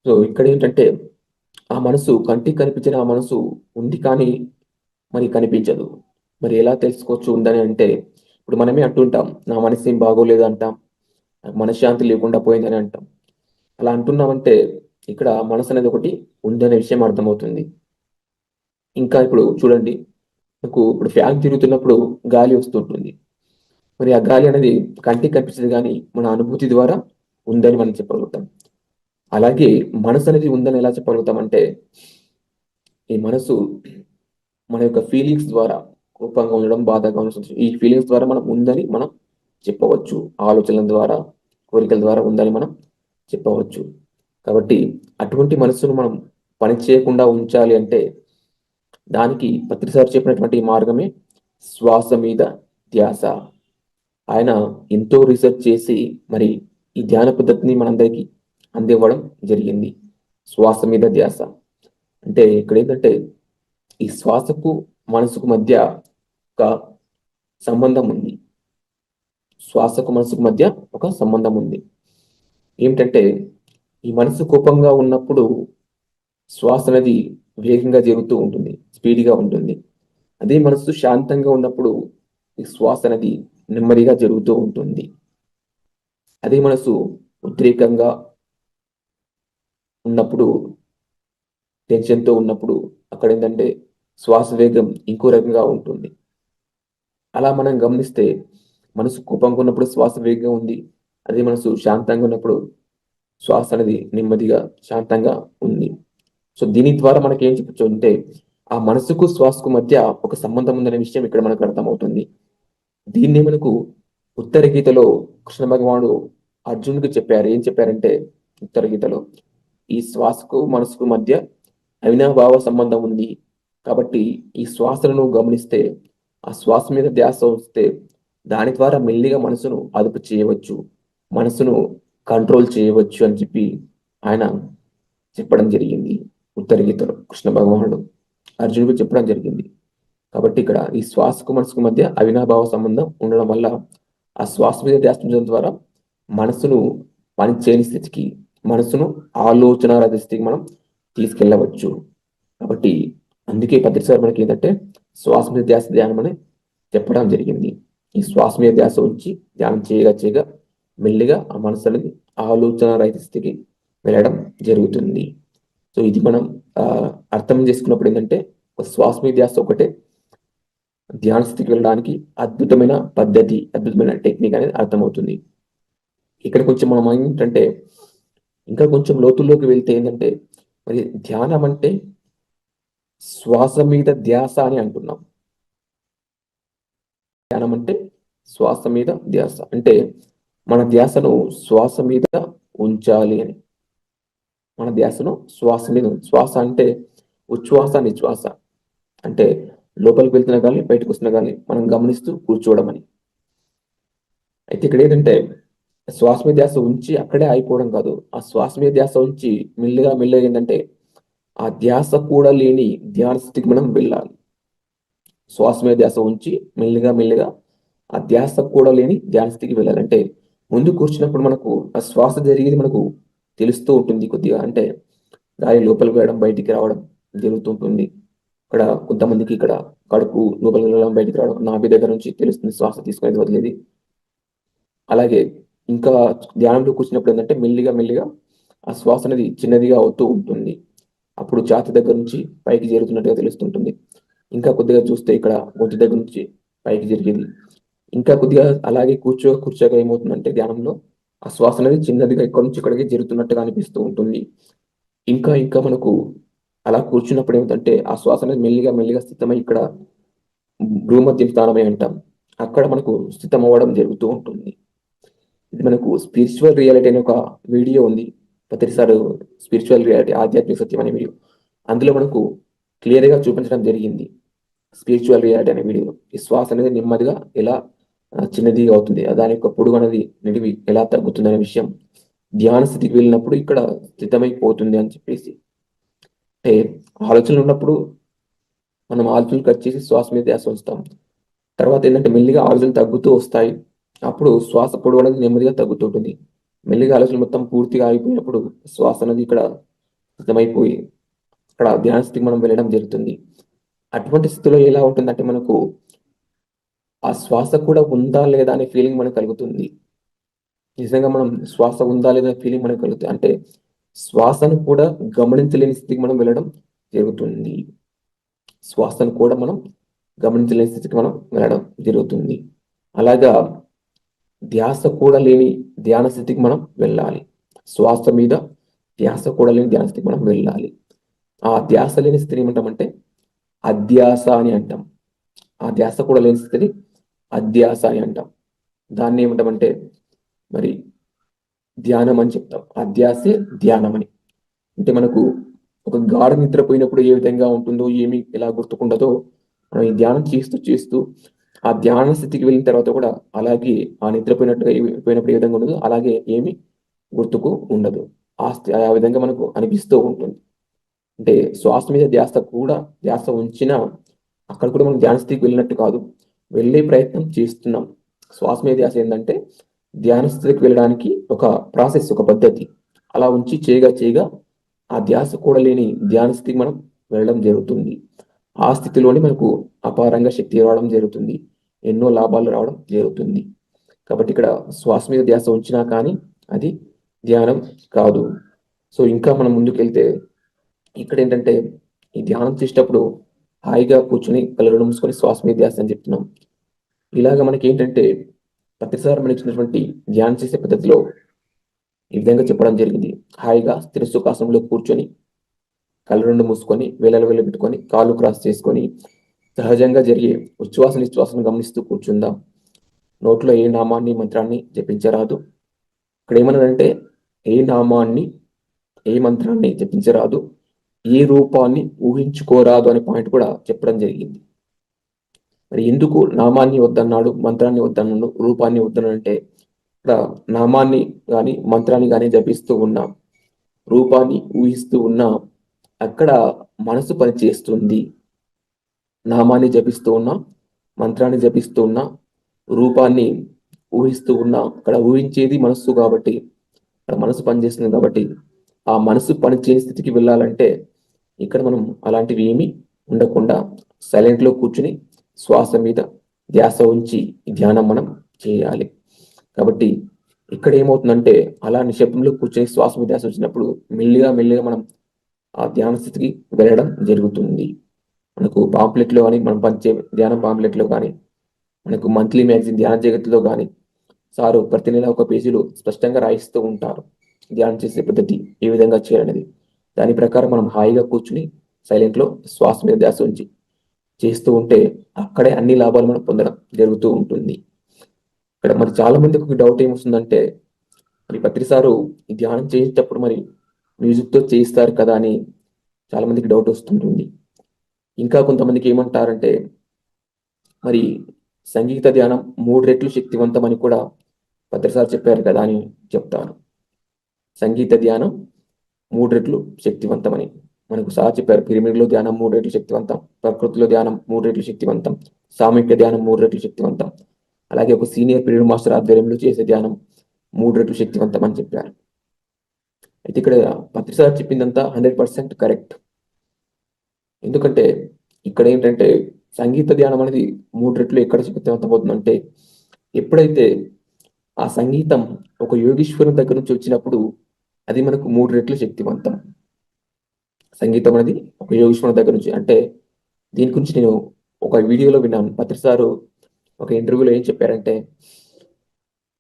Speaker 2: సో ఇక్కడ ఏంటంటే ఆ మనసు కంటికి కనిపించిన ఆ మనసు ఉంది, కానీ మరి కనిపించదు. మరి ఎలా తెలుసుకోవచ్చు ఉందని అంటే ఇప్పుడు మనమే అంటుంటాం, నా మనసు ఏం బాగోలేదు అంటాం, నాకు మనశ్శాంతి లేకుండా పోయిందని అంటాం. అలా అంటున్నామంటే ఇక్కడ మనసు అనేది ఒకటి ఉందనే విషయం అర్థమవుతుంది. ఇంకా ఇప్పుడు చూడండి, నాకు ఇప్పుడు ఫ్యాన్ తిరుగుతున్నప్పుడు గాలి వస్తుంటుంది. మరి ఆ గాలి అనేది కంటికి కనిపించదు, కానీ మన అనుభూతి ద్వారా ఉందని మనం చెప్పగలుగుతాం. అలాగే మనసు అనేది ఉందని ఎలా చెప్పగలుగుతాం అంటే ఈ మనసు మన యొక్క ఫీలింగ్స్ ద్వారా, కోపంగా ఉండడం, బాధగా ఉండడం, ఈ ఫీలింగ్స్ ద్వారా మనం ఉందని మనం చెప్పవచ్చు. ఆలోచనల ద్వారా, కోరికల ద్వారా ఉందని మనం చెప్పవచ్చు. కాబట్టి అటువంటి మనసును మనం పని చేయకుండా ఉంచాలి అంటే దానికి పత్రిసారి చెప్పినటువంటి మార్గమే శ్వాస మీద ధ్యాస. ఆయన ఎంతో రీసెర్చ్ చేసి మరి ఈ ధ్యాన పద్ధతిని మనందరికీ అందివ్వడం జరిగింది. శ్వాస మీద ధ్యాస అంటే ఇక్కడ ఏంటంటే ఈ శ్వాసకు మనసుకు మధ్య ఒక సంబంధం ఉంది. శ్వాసకు మనసుకు మధ్య ఒక సంబంధం ఉంది. ఏమిటంటే ఈ మనసు కోపంగా ఉన్నప్పుడు శ్వాస అనేది వేగంగా జరుగుతూ ఉంటుంది, స్పీడ్గా ఉంటుంది. అదే మనసు శాంతంగా ఉన్నప్పుడు ఈ శ్వాస అనేది నెమ్మదిగా జరుగుతూ ఉంటుంది. అదే మనసు ఉద్రేకంగా ఉన్నప్పుడు టెన్షన్తో ఉన్నప్పుడు అక్కడ ఏంటంటే శ్వాస వేగం ఇంకో రకంగా ఉంటుంది. అలా మనం గమనిస్తే మనసు కోపంగా ఉన్నప్పుడు శ్వాస వేగంగా ఉంది. అదే మనసు శాంతంగా ఉన్నప్పుడు శ్వాస అనేది నెమ్మదిగా శాంతంగా ఉంది. సో దీని ద్వారా మనకి ఏం చెప్పొచ్చు అంటే ఆ మనసుకు శ్వాసకు మధ్య ఒక సంబంధం ఉందనే విషయం ఇక్కడ మనకు అర్థమవుతుంది. దీన్ని మనకు ఉత్తర గీతలో కృష్ణ భగవానుడు అర్జునుడికి చెప్పారు. ఏం చెప్పారంటే ఉత్తర గీతలో ఈ శ్వాసకు మనసుకు మధ్య అవినాభావ సంబంధం ఉంది. కాబట్టి ఈ శ్వాసను నువ్వు గమనిస్తే ఆ శ్వాస మీద ధ్యాస ఉంచితే దాని ద్వారా మెల్లిగా మనసును అదుపు చేయవచ్చు, మనసును కంట్రోల్ చేయవచ్చు అని చెప్పి ఆయన చెప్పడం జరిగింది. ఉత్తర గీతలో కృష్ణ భగవానుడు అర్జునుడికి చెప్పడం జరిగింది. కాబట్టి ఇక్కడ ఈ శ్వాసకు మనసుకు మధ్య అవినాభావ సంబంధం ఉండడం వల్ల ఆ శ్వాస మీద ధ్యాస ఉంచడం ద్వారా మనసును పని చేయని స్థితికి, మనసును ఆలోచన రహిత స్థితికి మనం తీసుకెళ్ళవచ్చు. కాబట్టి అందుకే పత్రిక సార్ మనకి ఏంటంటే శ్వాస మీద ధ్యాస ధ్యానం అని చెప్పడం జరిగింది. ఈ శ్వాస మీద ధ్యాస ఉంచి ధ్యానం చేయగా చేయగా మెల్లిగా ఆ మనసు అనేది ఆలోచన రహిత స్థితికి వెళ్ళడం జరుగుతుంది. సో ఇది మనం అర్థం చేసుకున్నప్పుడు ఏంటంటే శ్వాస మీద ధ్యాస ఒకటే ధ్యాన స్థితికి వెళ్ళడానికి అద్భుతమైన పద్ధతి, అద్భుతమైన టెక్నిక్ అనేది అర్థమవుతుంది. ఇక్కడ కొంచెం మనం ఏంటంటే ఇంకా కొంచెం లోతుల్లోకి వెళ్తే ఏంటంటే మరి ధ్యానం అంటే శ్వాస మీద ధ్యాస అని అంటున్నాం. ధ్యానం అంటే శ్వాస మీద ధ్యాస అంటే మన ధ్యాసను శ్వాస మీద ఉంచాలి అని. మన ధ్యాసను శ్వాస మీద, శ్వాస అంటే ఉచ్ఛ్వాస నిశ్వాస అంటే లోపలికి వెళ్తున్నా కానీ బయటకు వస్తున్నా కానీ మనం గమనిస్తూ కూర్చోవడం అని. అయితే ఇక్కడ ఏంటంటే శ్వాస మీద ధ్యాస ఉంచి అక్కడే అయిపోవడం కాదు, ఆ శ్వాస మీద ధ్యాస ఉంచి మెల్లిగా మెల్లిగా ఏంటంటే ఆ ధ్యాస కూడా లేని ధ్యాన స్థితికి మనం వెళ్ళాలి. శ్వాస మీద ధ్యాస ఉంచి మెల్లిగా మెల్లిగా ఆ ధ్యాస కూడా లేని ధ్యాన స్థితికి వెళ్ళాలంటే ముందు కూర్చున్నప్పుడు మనకు ఆ శ్వాస జరిగేది మనకు తెలుస్తూ ఉంటుంది కొద్దిగా, అంటే గాలి లోపలికి వెళ్ళడం బయటికి రావడం జరుగుతుంటుంది. ఇక్కడ కొంతమందికి ఇక్కడ కడుపు లోపలికి వెళ్ళడం బయటికి రావడం నాభి దగ్గర నుంచి తెలుస్తుంది శ్వాస తీసుకునేది వదిలేది. అలాగే ఇంకా ధ్యానంలో కూర్చున్నప్పుడు ఏంటంటే మెల్లిగా మెల్లిగా ఆ శ్వాస అనేది చిన్నదిగా అవుతూ ఉంటుంది. అప్పుడు ఛాతి దగ్గర నుంచి పైకి చేరుతున్నట్టుగా తెలుస్తుంటుంది. ఇంకా కొద్దిగా చూస్తే ఇక్కడ గొంతు దగ్గర నుంచి పైకి జరిగేది. ఇంకా కొద్దిగా అలాగే కూర్చోగా ఏమవుతుందంటే ధ్యానంలో ఆ శ్వాస అనేది చిన్నదిగా ఇక్కడ నుంచి ఇక్కడికి జరుగుతున్నట్టుగా అనిపిస్తూ ఉంటుంది. ఇంకా ఇంకా మనకు అలా కూర్చున్నప్పుడు ఏమిటంటే ఆ శ్వాస అనేది మెల్లిగా మెల్లిగా స్థితమై ఇక్కడ భూమధ్యం స్థానమై అంటాం, అక్కడ మనకు స్థితం అవ్వడం జరుగుతూ ఉంటుంది. ఇది మనకు స్పిరిచువల్ రియాలిటీ అనే ఒక వీడియో ఉంది, ప్రతిసారి స్పిరిచువల్ రియాలిటీ ఆధ్యాత్మిక సత్యం అనే వీడియో, అందులో మనకు క్లియర్గా చూపించడం జరిగింది. స్పిరిచువల్ రియాలిటీ అనే వీడియోలో ఈ శ్వాస అనేది నెమ్మదిగా ఎలా చిన్నది అవుతుంది, దాని యొక్క పొడుగు అనేది నిడివి ఎలా తగ్గుతుంది అనే విషయం ధ్యాన స్థితికి వెళ్ళినప్పుడు ఇక్కడ స్థితమైపోతుంది అని చెప్పేసి. అంటే ఆలోచనలు ఉన్నప్పుడు మనం ఆలోచనలు కట్ చేసి శ్వాస మీద ధ్యాస ఉంచుతాం. తర్వాత ఏంటంటే మెల్లిగా ఆలోచనలు తగ్గుతూ వస్తాయి, అప్పుడు శ్వాస పొడవు అనేది నెమ్మదిగా తగ్గుతుంటుంది. మెల్లిగా ఆలోచనలు మొత్తం పూర్తిగా అయిపోయినప్పుడు శ్వాస అనేది ఇక్కడ స్థితమైపోయి ఇక్కడ ధ్యాన స్థితికి మనం వెళ్ళడం జరుగుతుంది. అటువంటి స్థితిలో ఎలా ఉంటుందంటే మనకు ఆ శ్వాస కూడా ఉందా లేదా అనే ఫీలింగ్ మనకు కలుగుతుంది. నిజంగా మనం శ్వాస ఉందా లేదా ఫీలింగ్ మనకు కలుగుతుంది, అంటే శ్వాసను కూడా గమనించలేని స్థితికి మనం వెళ్ళడం జరుగుతుంది. శ్వాసను కూడా మనం గమనించలేని స్థితికి మనం వెళ్ళడం జరుగుతుంది. అలాగా ధ్యాస కూడా లేని ధ్యాన స్థితికి మనం వెళ్ళాలి. శ్వాస మీద ధ్యాస కూడా లేని ధ్యాన స్థితికి మనం వెళ్ళాలి. ఆ ధ్యాస లేని స్థితిని ఏమంటామంటే అధ్యాస అని అంటాం. ఆ ధ్యాస కూడా లేని స్థితిని అధ్యాస అని అంటాం. దాన్ని ఏమంటామంటే మరి ధ్యానం అని చెప్తాం. అధ్యాసే ధ్యానం అని. అంటే మనకు ఒక గాఢ నిద్రపోయినప్పుడు ఏ విధంగా ఉంటుందో, ఏమి ఎలా గుర్తుకుండదో, మనం ఈ ధ్యానం చేస్తూ చేస్తూ ఆ ధ్యాన స్థితికి వెళ్ళిన తర్వాత కూడా అలాగే ఆ నిద్రపోయినట్టుగా పోయినప్పుడు ఏ విధంగా ఉండదు అలాగే ఏమి గుర్తుకు ఉండదు. ఆ విధంగా మనకు అనిపిస్తూ ఉంటుంది. అంటే శ్వాస మీద ధ్యాస ఉంచినా అక్కడ కూడా మనం ధ్యాన స్థితికి వెళ్ళినట్టు కాదు, వెళ్ళే ప్రయత్నం చేస్తున్నాం. శ్వాస మీద ధ్యాస ఏంటంటే ధ్యాన స్థితికి వెళ్ళడానికి ఒక ప్రాసెస్, ఒక పద్ధతి. అలా ఉంచి చేయగా చేయగా ఆ ధ్యాస కూడా లేని ధ్యాన స్థితికి మనం వెళ్ళడం జరుగుతుంది. ఆ స్థితిలోనే మనకు అపారంగా శక్తి రావడం జరుగుతుంది, ఎన్నో లాభాలు రావడం జరుగుతుంది. కాబట్టి ఇక్కడ శ్వాస మీద ధ్యాస ఉంచినా కానీ అది ధ్యానం కాదు. సో ఇంకా మనం ముందుకు వెళ్తే ఇక్కడ ఏంటంటే ఈ ధ్యానం చేసేటప్పుడు హాయిగా కూర్చొని కళ్ళు మూసుకొని శ్వాస మీద ధ్యాస అని చెప్తున్నాం. ఇలాగ మనకి ఏంటంటే ప్రతిసారి మనకి ఇచ్చినటువంటి ధ్యానం చేసే పద్ధతిలో ఈ విధంగా చెప్పడం జరిగింది. హాయిగా స్థిర సుఖాసనంలో కూర్చొని కళ్ళు రెండు మూసుకొని వేలలు వేలు పెట్టుకొని కాళ్ళు క్రాస్ చేసుకొని సహజంగా జరిగే ఉచ్ఛ్వాస నిశ్వాసను గమనిస్తూ కూర్చుందాం. నోట్లో ఏ నామాన్ని మంత్రాన్ని జపించరాదు. ఇక్కడ ఏమన్నాడంటే ఏ నామాన్ని ఏ మంత్రాన్ని జపించరాదు, ఏ రూపాన్ని ఊహించుకోరాదు అనే పాయింట్ కూడా చెప్పడం జరిగింది. మరి ఎందుకు నామాన్ని వద్దన్నాడు, మంత్రాన్ని వద్దన్నాడు, రూపాన్ని వద్దన్నాడు అంటే ఇక్కడ నామాన్ని కానీ మంత్రాన్ని కానీ జపిస్తూ ఉన్నా, రూపాన్ని ఊహిస్తూ ఉన్నా అక్కడ మనసు పనిచేస్తుంది. నామాన్ని జపిస్తూ ఉన్నా, మంత్రాన్ని జపిస్తూ ఉన్నా, రూపాన్ని ఊహిస్తూ ఉన్నా అక్కడ ఊహించేది మనస్సు కాబట్టి, అక్కడ మనసు పనిచేస్తుంది కాబట్టి ఆ మనసు పనిచేసే స్థితికి వెళ్ళాలంటే ఇక్కడ మనం అలాంటివి ఏమీ ఉండకుండా సైలెంట్లో కూర్చుని శ్వాస మీద ధ్యాస ఉంచి ధ్యానం మనం చేయాలి. కాబట్టి ఇక్కడ ఏమవుతుందంటే అలా నిశ్శబ్దంలో కూర్చొని శ్వాస మీద ధ్యాస వచ్చినప్పుడు మెల్లిగా మెల్లిగా మనం ఆ ధ్యాన స్థితికి వెళ్ళడం జరుగుతుంది. మనకు పాంప్లెట్లో కానీ మనం పంచే ధ్యానం పాంప్లెట్లో కానీ మనకు మంత్లీ మ్యాగజైన్ ధ్యాన జగత్తులో కానీ సారు ప్రతి నెల ఒక పేజీలో స్పష్టంగా రాయిస్తూ ఉంటారు ధ్యానం చేసే పద్ధతి ఏ విధంగా చేయాలనేది. దాని ప్రకారం మనం హాయిగా కూర్చుని సైలెంట్లో శ్వాస మీద ధ్యాస ఉంచి చేస్తూ ఉంటే అక్కడే అన్ని లాభాలు మనం పొందడం జరుగుతూ ఉంటుంది. ఇక్కడ మరి చాలా మందికి ఒక డౌట్ ఏమొస్తుందంటే మరి పత్రిసారు ఈ ధ్యానం చేసేటప్పుడు మరి మ్యూజిక్తో చేయిస్తారు కదా అని చాలా మందికి డౌట్ వస్తుంటుంది. ఇంకా కొంతమందికి ఏమంటారంటే మరి సంగీత ధ్యానం 3 రెట్లు శక్తివంతం అని కూడా పత్రిసారు చెప్పారు కదా అని చెప్తాను. సంగీత ధ్యానం 3 రెట్లు శక్తివంతమని మనకు సార్ చెప్పారు. పిరమిడ్లో ధ్యానం 3 రెట్లు శక్తివంతం, ప్రకృతిలో ధ్యానం 3 రెట్లు శక్తివంతం, సామూహిక ధ్యానం 3 రెట్లు శక్తివంతం, అలాగే ఒక సీనియర్ పిరమిడ్ మాస్టర్ ఆధ్వర్యంలో చేసే ధ్యానం 3 రెట్లు శక్తివంతం అని చెప్పారు. అయితే ఇక్కడ పత్రిసార్ చెప్పిందంతా 100% కరెక్ట్. ఎందుకంటే ఇక్కడ ఏంటంటే సంగీత ధ్యానం అనేది 3 రెట్లు ఎక్కడ శక్తివంతం అవుతుందంటే ఎప్పుడైతే ఆ సంగీతం ఒక యోగీశ్వరుని దగ్గర నుంచి వచ్చినప్పుడు అది మనకు 3 రెట్లు శక్తివంతం. సంగీతం అనేది ఒక యోగీశ్వరుని దగ్గర నుంచి, అంటే దీని గురించి నేను ఒక వీడియోలో విన్నాను. పత్రిసారు ఒక ఇంటర్వ్యూలో ఏం చెప్పారంటే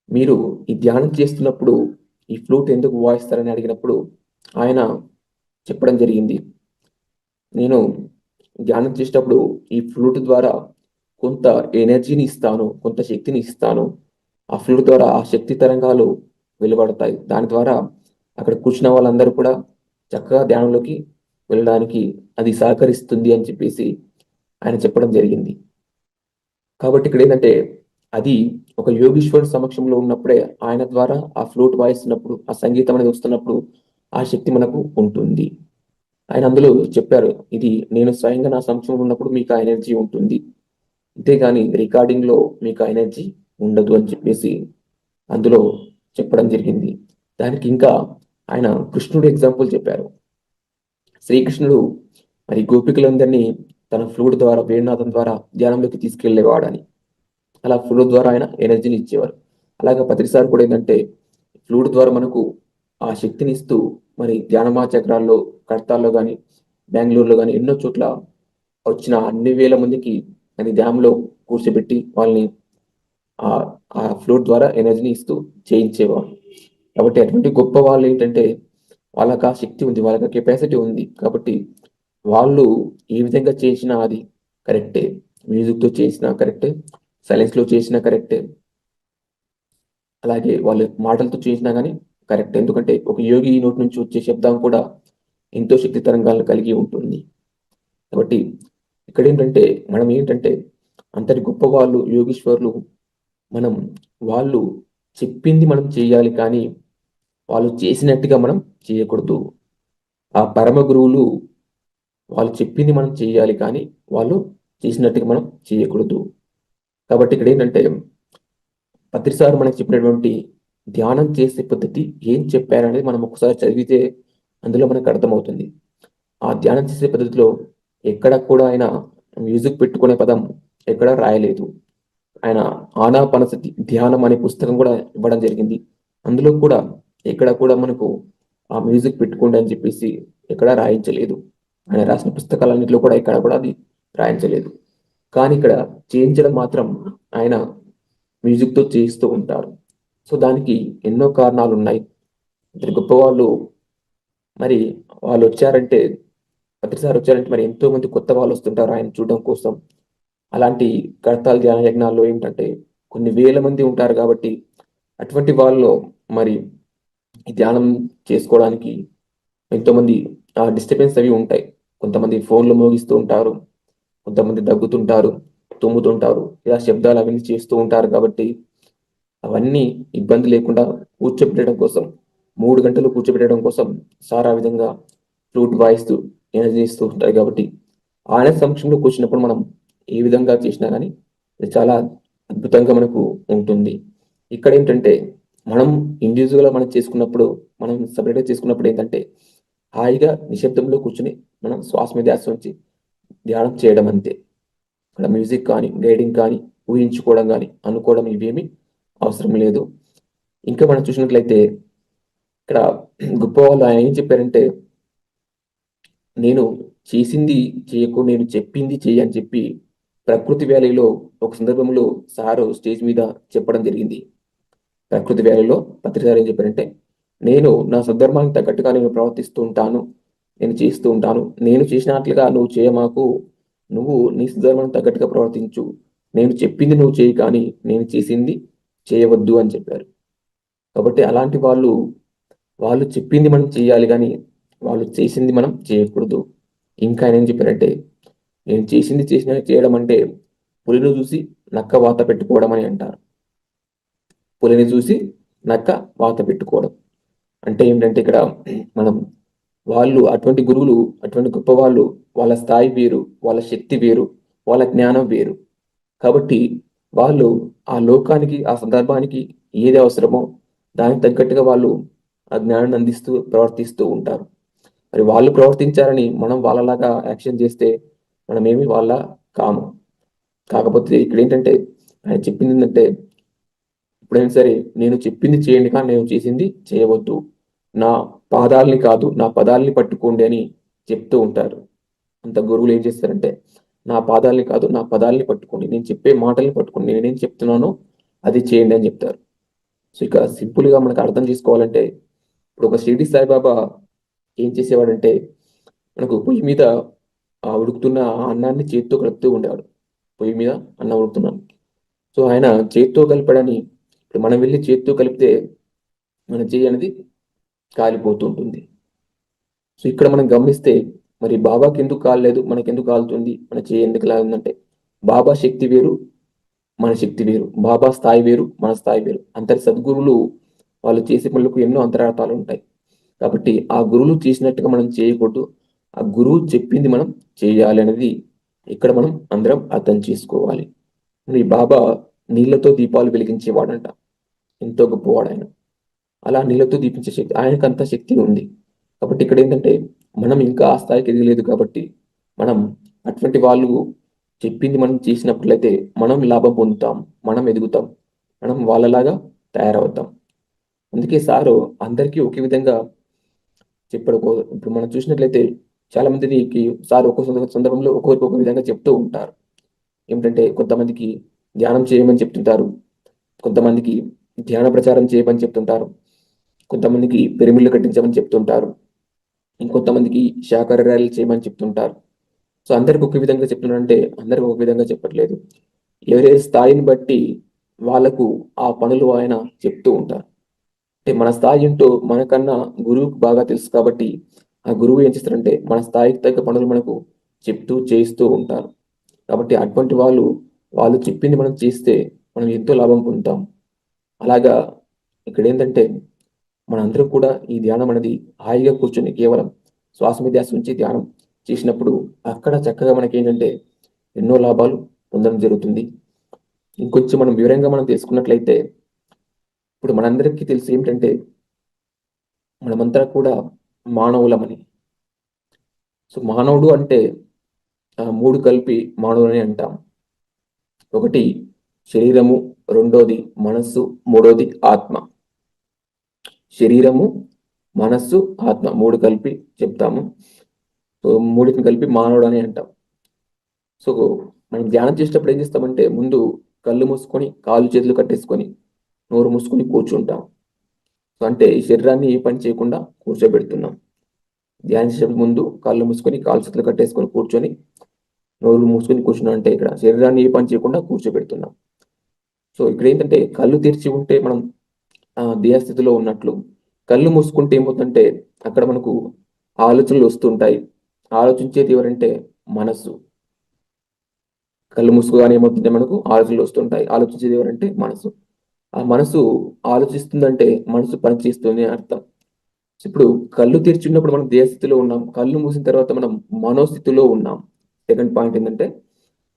Speaker 2: మీరు ఈ ధ్యానం చేస్తున్నప్పుడు ఈ ఫ్లూట్ ఎందుకు వాయిస్తారని అడిగినప్పుడు ఆయన చెప్పడం జరిగింది, నేను ధ్యానం చేసేటప్పుడు ఈ ఫ్లూట్ ద్వారా కొంత ఎనర్జీని ఇస్తాను, కొంత శక్తిని ఇస్తాను. ఆ ఫ్లూట్ ద్వారా ఆ శక్తి తరంగాలు వెలువడతాయి. దాని ద్వారా అక్కడ కూర్చున్న వాళ్ళందరూ కూడా చక్కగా ధ్యానంలోకి వెళ్ళడానికి అది సహకరిస్తుంది అని చెప్పేసి ఆయన చెప్పడం జరిగింది. కాబట్టి ఇక్కడ ఏంటంటే అది ఒక యోగీశ్వరుడు సమక్షంలో ఉన్నప్పుడే ఆయన ద్వారా ఆ ఫ్లూట్ వాయిస్తున్నప్పుడు ఆ సంగీతం అనేది వస్తున్నప్పుడు ఆ శక్తి మనకు ఉంటుంది. ఆయన అందులో చెప్పారు, ఇది నేను స్వయంగా నా సమక్షంలో ఉన్నప్పుడు మీకు ఆ ఎనర్జీ ఉంటుంది, అంతేగాని రికార్డింగ్లో మీకు ఆ ఎనర్జీ ఉండదు అని చెప్పేసి అందులో చెప్పడం జరిగింది. దానికి ఇంకా ఆయన కృష్ణుడు ఎగ్జాంపుల్ చెప్పారు. శ్రీకృష్ణుడు మరి గోపికలందరినీ తన ఫ్లూట్ ద్వారా వేణునాదం ద్వారా ధ్యానంలోకి తీసుకెళ్లేవాడని, అలా ఫ్లూట్ ద్వారా ఆయన ఎనర్జీని ఇచ్చేవారు. అలాగే పత్రిసారి కూడా ఏంటంటే ఫ్లూట్ ద్వారా మనకు ఆ శక్తిని ఇస్తూ మరి ధ్యానమా చక్రాల్లో కడతాల్లో కానీ బెంగళూరులో కానీ ఎన్నో చోట్ల వచ్చిన అన్ని వేల మందికి అని ధ్యానంలో కూర్చోబెట్టి వాళ్ళని ఆ ఫ్లూట్ ద్వారా ఎనర్జీని ఇస్తూ చేయించేవారు. కాబట్టి అటువంటి గొప్ప వాళ్ళు ఏంటంటే వాళ్ళకి ఆ శక్తి ఉంది, వాళ్ళకి ఆ కెపాసిటీ ఉంది. కాబట్టి వాళ్ళు ఏ విధంగా చేసినా అది కరెక్టే. మ్యూజిక్తో చేసినా కరెక్టే, సైలెన్స్లో చేసినా కరెక్టే, అలాగే వాళ్ళు మాటలతో చేసినా కానీ కరెక్ట్. ఎందుకంటే ఒక యోగి నోటి నుంచి వచ్చే శబ్దం కూడా ఎంతో శక్తి తరంగాలను కలిగి ఉంటుంది. కాబట్టి ఇక్కడ ఏంటంటే మనం ఏంటంటే అంతటి గొప్ప వాళ్ళు యోగీశ్వరులు, మనం వాళ్ళు చెప్పింది మనం చేయాలి కానీ వాళ్ళు చేసినట్టుగా మనం చేయకూడదు. ఆ పరమ గురువులు వాళ్ళు చెప్పింది మనం చేయాలి కానీ వాళ్ళు చేసినట్టుగా మనం చేయకూడదు. కాబట్టి ఇక్కడ ఏంటంటే పత్రిసారు మనకు చెప్పినటువంటి ధ్యానం చేసే పద్ధతి ఏం చెప్పారనేది మనం ఒకసారి చదివితే అందులో మనకు అర్థమవుతుంది. ఆ ధ్యానం చేసే పద్ధతిలో ఎక్కడ కూడా ఆయన మ్యూజిక్ పెట్టుకునే పదం ఎక్కడ రాయలేదు. ఆయన ఆనాపానసతి ధ్యానం అనే పుస్తకం కూడా ఇవ్వడం జరిగింది. అందులో కూడా ఎక్కడ కూడా మనకు ఆ మ్యూజిక్ పెట్టుకోండి అని చెప్పేసి ఎక్కడా రాయించలేదు. ఆయన రాసిన పుస్తకాలన్నింటిలో కూడా ఇక్కడ కూడా అది రాయించలేదు. కానీ ఇక్కడ చేయించడం మాత్రం ఆయన మ్యూజిక్తో చేయిస్తూ ఉంటారు. సో దానికి ఎన్నో కారణాలు ఉన్నాయి. ఇద్దరు గొప్పవాళ్ళు మరి వాళ్ళు వచ్చారంటే ప్రతిసారి వచ్చారంటే మరి ఎంతో మంది కొత్త వాళ్ళు వస్తుంటారు ఆయన చూడడం కోసం. అలాంటి కడతాల ధ్యాన యజ్ఞాల్లో ఏంటంటే కొన్ని వేల మంది ఉంటారు కాబట్టి అటువంటి వాళ్ళలో మరి ఈ ధ్యానం చేసుకోవడానికి ఎంతోమంది డిస్టర్బెన్స్ అవి ఉంటాయి. కొంతమంది ఫోన్లు మోగిస్తూ ఉంటారు, కొంతమంది దగ్గుతుంటారు, తుమ్ముతుంటారు, ఇలా శబ్దాలు అవన్నీ చేస్తూ ఉంటారు కాబట్టి అవన్నీ ఇబ్బంది లేకుండా కూర్చోబెట్టడం కోసం 3 గంటలు కూర్చోబెట్టడం కోసం సారా విధంగా ఫ్లూట్ వాయిస్తూ ఎనర్జీ ఇస్తూ ఉంటారు కాబట్టి ఆయన సమక్షంలో కూర్చున్నప్పుడు మనం ఏ విధంగా చేసినా కానీ అది చాలా అద్భుతంగా మనకు ఉంటుంది. ఇక్కడ ఏంటంటే మనం ఇండివిజువల్గా మనం చేసుకున్నప్పుడు, మనం సపరేట్గా చేసుకున్నప్పుడు ఏంటంటే హాయిగా నిశ్శబ్దంలో కూర్చుని మనం శ్వాస మీద ధ్యాస ఉంచి ధ్యానం చేయడం అంతే. ఇక్కడ మ్యూజిక్ కానీ, గైడింగ్ కానీ, ఊహించుకోవడం కానీ, అనుకోవడం ఇవేమి అవసరం లేదు. ఇంకా మనం చూసినట్లయితే ఇక్కడ గొప్ప వాళ్ళు ఆయన ఏం చెప్పారంటే, నేను చేసింది చేయకు, నేను చెప్పింది చెయ్యి అని చెప్పి ప్రకృతి వ్యాలీలో ఒక సందర్భంలో సారు స్టేజ్ మీద చెప్పడం జరిగింది. ప్రకృతి వ్యాలీలో పత్రిసారి ఏం చెప్పారంటే, నేను నా సందర్భానికి తగ్గట్టుగా నేను ప్రవర్తిస్తూ ఉంటాను, నేను చేస్తూ ఉంటాను, నేను చేసినట్లుగా నువ్వు చేయమాకు, నువ్వు నీ సందర్భానికి తగ్గట్టుగా ప్రవర్తించు, నేను చెప్పింది నువ్వు చేయి కానీ నేను చేసింది చేయవద్దు అని చెప్పారు. కాబట్టి అలాంటి వాళ్ళు వాళ్ళు చెప్పింది మనం చేయాలి కానీ వాళ్ళు చేసింది మనం చేయకూడదు. ఇంకా ఆయన ఏం చెప్పారంటే, నేను చేసింది చేయడం అంటే పులిని చూసి నక్క వాత పెట్టుకోవడం అని అంటారు. పులిని చూసి నక్క వాత పెట్టుకోవడం అంటే ఏంటంటే ఇక్కడ మనం వాళ్ళు అటువంటి గురువులు, అటువంటి గొప్ప వాళ్ళు, వాళ్ళ స్థాయి వేరు, వాళ్ళ శక్తి వేరు, వాళ్ళ జ్ఞానం వేరు. కాబట్టి వాళ్ళు ఆ లోకానికి, ఆ సందర్భానికి ఏది అవసరమో దానికి తగ్గట్టుగా వాళ్ళు ఆ జ్ఞానాన్ని అందిస్తూ ప్రవర్తిస్తూ ఉంటారు. మరి వాళ్ళు ప్రవర్తించారని మనం వాళ్ళలాగా యాక్షన్ చేస్తే మనమేమి వాళ్ళ కాము. కాకపోతే ఇక్కడ ఏంటంటే ఆయన చెప్పింది ఏంటంటే, ఎప్పుడైనా సరే నేను చెప్పింది చేయండి కానీ నేను చేసింది చేయవద్దు, నా పాదాలని కాదు నా పదాలని పట్టుకోండి అని చెప్తూ ఉంటారు. అంత గురువులు ఏం చేస్తారంటే, నా పాదాలని కాదు నా పదాలని పట్టుకోండి, నేను చెప్పే మాటల్ని పట్టుకోండి, నేనేం చెప్తున్నానో అది చేయండి అని చెప్తారు. సో ఇక సింపుల్గా మనకు అర్థం చేసుకోవాలంటే, ఇప్పుడు ఒక షిరిడి సాయిబాబా ఏం చేసేవాడంటే మనకు పొయ్యి మీద ఉడుకుతున్న ఆ అన్నాన్ని చేతితో కలుపుతూ ఉండేవాడు. పొయ్యి మీద అన్నం ఉడుకుతున్నాను, సో ఆయన చేతితో కలిపాడని ఇప్పుడు మనం వెళ్ళి చేతితో కలిపితే మన చెయ్యి అనేది కాలిపోతూ ఉంటుంది. సో ఇక్కడ మనం గమనిస్తే మరి బాబాకి ఎందుకు కాలేదు, మనకి ఎందుకు కాలుతుంది, మన చెయ్యి ఎందుకు ఇలా ఉందంటే బాబా శక్తి వేరు, మన శక్తి వేరు, బాబా స్థాయి వేరు, మన స్థాయి వేరు. అంతటి సద్గురువులు వాళ్ళు చేసే పనులకు ఎన్నో అంతరార్థాలు ఉంటాయి. కాబట్టి ఆ గురువులు చేసినట్టుగా మనం చేయకూడదు, ఆ గురువు చెప్పింది మనం చేయాలి అనేది ఇక్కడ మనం అందరం అర్థం చేసుకోవాలి. మరి బాబా నీళ్లతో దీపాలు వెలిగించేవాడంట, ఎంతో గొప్పవాడు ఆయన. అలా నీళ్లతో దీపించే శక్తి ఆయనకు అంత శక్తి ఉంది. కాబట్టి ఇక్కడ ఏంటంటే మనం ఇంకా ఆ స్థాయికి ఎదగలేదు కాబట్టి మనం అటువంటి వాళ్ళు చెప్పింది మనం చేసినట్లయితే మనం లాభం పొందుతాం, మనం ఎదుగుతాం, మనం వాళ్ళలాగా తయారవుతాం. అందుకే సారు అందరికీ ఒకే విధంగా చెప్పాడు. ఇప్పుడు మనం చూసినట్లయితే చాలా మందికి సార్ ఒక్కొక్క సందర్భంలో ఒక్కొక్కరికి ఒక విధంగా చెప్తూ ఉంటారు. ఏమిటంటే కొంతమందికి ధ్యానం చేయమని చెప్తుంటారు, కొంతమందికి ధ్యాన ప్రచారం చేయమని చెప్తుంటారు, కొంతమందికి పిరమిడ్లు కట్టించమని చెప్తుంటారు, ఇంకొంతమందికి శాకాహార ర్యాలీలు చేయమని చెప్తుంటారు. సో అందరికి ఒక విధంగా చెప్తున్నారంటే అందరికి ఒక విధంగా చెప్పట్లేదు. ఎవరి స్థాయిని బట్టి వాళ్ళకు ఆ పనులు ఆయన చెప్తూ ఉంటారు. అంటే మన స్థాయి ఏంటో మనకన్నా గురువుకు బాగా తెలుసు కాబట్టి ఆ గురువు ఏం చేస్తారంటే మన స్థాయికి తగ్గ పనులు మనకు చెప్తూ చేయిస్తూ ఉంటారు. కాబట్టి అటువంటి వాళ్ళు చెప్పింది మనం చేస్తే మనం ఎంతో లాభం పొందుతాం. అలాగా ఇక్కడ ఏంటంటే మనందరం కూడా ఈ ధ్యానం అనేది హాయిగా కూర్చొని కేవలం శ్వాస మీద ధ్యాస ఉంచి ధ్యానం చేసినప్పుడు అక్కడ చక్కగా మనకి ఏంటంటే ఎన్నో లాభాలు పొందడం జరుగుతుంది. ఇంకొంచెం మనం వివరంగా మనం తెలుసుకున్నట్లయితే ఇప్పుడు మనందరికీ తెలిసి ఏమిటంటే మనమంతా కూడా మానవులమని. సో మానవుడు అంటే 3 కలిపి మానవులని అంటాం. ఒకటి శరీరము, రెండోది మనస్సు, మూడోది ఆత్మ. శరీరము, మనస్సు, ఆత్మ మూడు కలిపి చెప్తాము. సో మూడింటిని కలిపి మానవుడు అని అంటాం. సో మనం ధ్యానం చేసేటప్పుడు ఏం చేస్తామంటే ముందు కళ్ళు మూసుకొని కాళ్ళు చేతులు కట్టేసుకొని నోరు మూసుకొని కూర్చుంటాం. సో అంటే ఈ శరీరాన్ని ఏ పని చేయకుండా కూర్చోబెడుతున్నాం. ధ్యానం చేసేటప్పుడు ముందు కళ్ళు మూసుకొని కాళ్ళు చేతులు కట్టేసుకొని కూర్చొని నోరు మూసుకొని కూర్చున్నాం అంటే ఇక్కడ శరీరాన్ని ఏ పని చేయకుండా కూర్చోబెడుతున్నాం. సో ఇక్కడ ఏంటంటే కళ్ళు తెరిచి ఉంటే మనం దేహస్థితిలో ఉన్నట్లు, కళ్ళు మూసుకుంటే ఏమవుతుందంటే అక్కడ మనకు ఆలోచనలు వస్తుంటాయి. ఆలోచించేది ఎవరంటే మనస్సు. కళ్ళు మూసుకోగానే ఏమవుతుంటే మనకు ఆలోచనలు వస్తుంటాయి. ఆలోచించేది ఎవరంటే మనసు. ఆ మనసు ఆలోచిస్తుందంటే మనసు పనిచేస్తుంది అని అర్థం. ఇప్పుడు కళ్ళు తెరిచినప్పుడు మనం దేహస్థితిలో ఉన్నాం. కళ్ళు మూసిన తర్వాత మనం మనోస్థితిలో ఉన్నాం. సెకండ్ పాయింట్ ఏంటంటే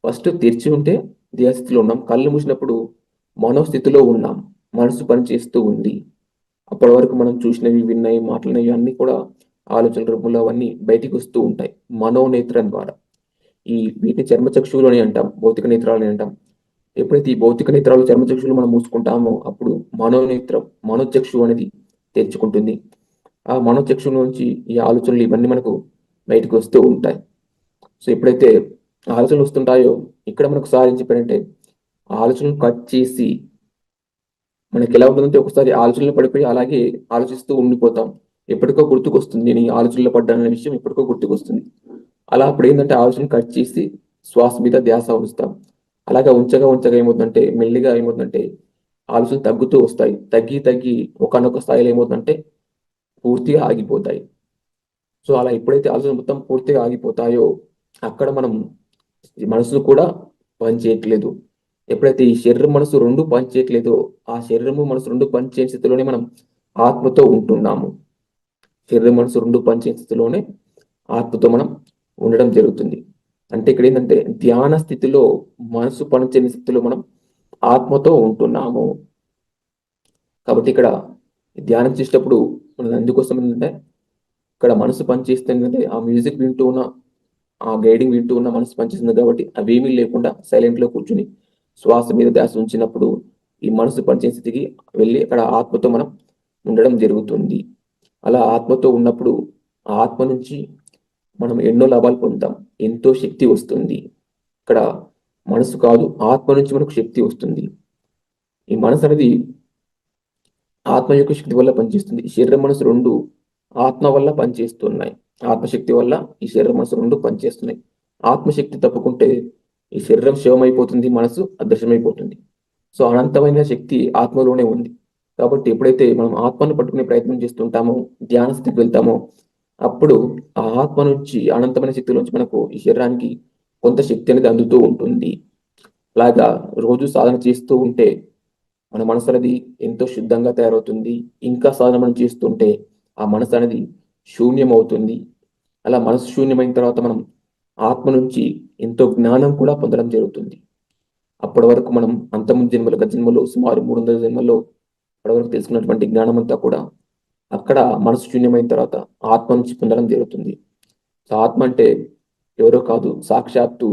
Speaker 2: ఫస్ట్ తెరిచి ఉంటే దేహస్థితిలో ఉన్నాం. కళ్ళు మూసినప్పుడు మనోస్థితిలో ఉన్నాం. మనసు పనిచేస్తూ ఉంది. అప్పటి వరకు మనం చూసినవి, విన్నవి, మాట్లాడినవి అన్నీ కూడా ఆలోచన రూపంలో అవన్నీ బయటికి వస్తూ ఉంటాయి మనోనేత్రం ద్వారా. వీటిని చర్మచక్షువులు అని అంటాం, భౌతిక నేత్రాలు అని అంటాం. ఎప్పుడైతే ఈ భౌతిక నేత్రాలు చర్మచక్షువులు మనం మూసుకుంటామో అప్పుడు మనోనేత్రం, మనోచక్షు అనేది తెరుచుకుంటుంది. ఆ మనోచక్షు నుంచి ఈ ఆలోచనలు ఇవన్నీ మనకు బయటకు వస్తూ ఉంటాయి. సో ఎప్పుడైతే ఆలోచనలు వస్తుంటాయో ఇక్కడ మనకు సార్ ఏం చెప్పారంటే ఆలోచనలు కట్ చేసి మనకి ఎలా ఉంటుందంటే ఒకసారి ఆలోచనలో పడిపోయి అలాగే ఆలోచిస్తూ ఉండిపోతాం. ఎప్పటికో గుర్తుకొస్తుంది నేను ఈ ఆలోచనలో పడ్డాననే విషయం ఎప్పటికో గుర్తుకొస్తుంది. అలా అప్పుడు ఏంటంటే ఆలోచన కట్ చేసి శ్వాస మీద ధ్యాస ఉంచుతాం. అలాగా ఉంచగా ఉంచగా ఏమవుతుందంటే మెల్లిగా ఏమవుతుందంటే ఆలోచనలు తగ్గుతూ వస్తాయి. తగ్గి తగ్గి ఒకానొక స్థాయిలో ఏమవుతుందంటే పూర్తిగా ఆగిపోతాయి. సో అలా ఎప్పుడైతే ఆలోచనలు మొత్తం పూర్తిగా ఆగిపోతాయో అక్కడ మనం మనసును కూడా పనిచేయట్లేదు. ఎప్పుడైతే ఈ శరీరం మనసు రెండు పనిచేయట్లేదో ఆ శరీరము మనసు రెండు పనిచేయని స్థితిలోనే మనం ఆత్మతో ఉంటున్నాము. శరీరం మనసు రెండు పనిచేయని స్థితిలోనే ఆత్మతో మనం ఉండడం జరుగుతుంది. అంటే ఇక్కడ ఏంటంటే ధ్యాన స్థితిలో మనసు పనిచేయని స్థితిలో మనం ఆత్మతో ఉంటున్నాము. కాబట్టి ఇక్కడ ధ్యానం చేసేటప్పుడు మనం అందుకోసం ఏంటంటే ఇక్కడ మనసు పనిచేస్తే ఏంటంటే ఆ మ్యూజిక్ వింటూ ఉన్న ఆ గైడింగ్ వింటూ ఉన్న మనసు పనిచేస్తుంది కాబట్టి అవేమీ లేకుండా సైలెంట్ లో కూర్చుని శ్వాస మీద ధ్యాస ఉంచినప్పుడు ఈ మనసు పనిచేసే స్థితికి వెళ్ళి అక్కడ ఆత్మతో మనం ఉండడం జరుగుతుంది. అలా ఆత్మతో ఉన్నప్పుడు ఆ ఆత్మ నుంచి మనం ఎన్నో లాభాలు పొందుతాం. ఎంతో శక్తి వస్తుంది. ఇక్కడ మనసు కాదు ఆత్మ నుంచి మనకు శక్తి వస్తుంది. ఈ మనసు అనేది ఆత్మ యొక్క శక్తి వల్ల పనిచేస్తుంది. శరీరం మనసు రెండు ఆత్మ వల్ల పనిచేస్తున్నాయి. ఆత్మశక్తి వల్ల ఈ శరీరం మనసు రెండు పనిచేస్తున్నాయి. ఆత్మశక్తి తప్పుకుంటే ఈ శరీరం శివమైపోతుంది, మనసు అదృశ్యమైపోతుంది. సో అనంతమైన శక్తి ఆత్మలోనే ఉంది. కాబట్టి ఎప్పుడైతే మనం ఆత్మను పట్టుకునే ప్రయత్నం చేస్తుంటామో, ధ్యాన స్థితికి వెళ్తామో అప్పుడు ఆ ఆత్మ నుంచి అనంతమైన శక్తి నుంచి మనకు ఈ శరీరానికి కొంత శక్తి అనేది అందుతూ ఉంటుంది. అలాగా రోజు సాధన చేస్తూ ఉంటే మన మనసు అనేది ఎంతో శుద్ధంగా తయారవుతుంది. ఇంకా సాధన మనం చేస్తుంటే ఆ మనసు అనేది శూన్యం అవుతుంది. అలా మనసు శూన్యమైన తర్వాత మనం ఆత్మ నుంచి ఎంతో జ్ఞానం కూడా పొందడం జరుగుతుంది. అప్పటి వరకు మనం అంతకుముందు జన్మలు, గత జన్మలో సుమారు 300 జన్మల్లో అప్పటి వరకు తెలుసుకున్నటువంటి జ్ఞానం అంతా కూడా అక్కడ మనసు శూన్యమైన తర్వాత ఆత్మ నుంచి పొందడం జరుగుతుంది. సో ఆత్మ అంటే ఎవరో కాదు, సాక్షాత్తు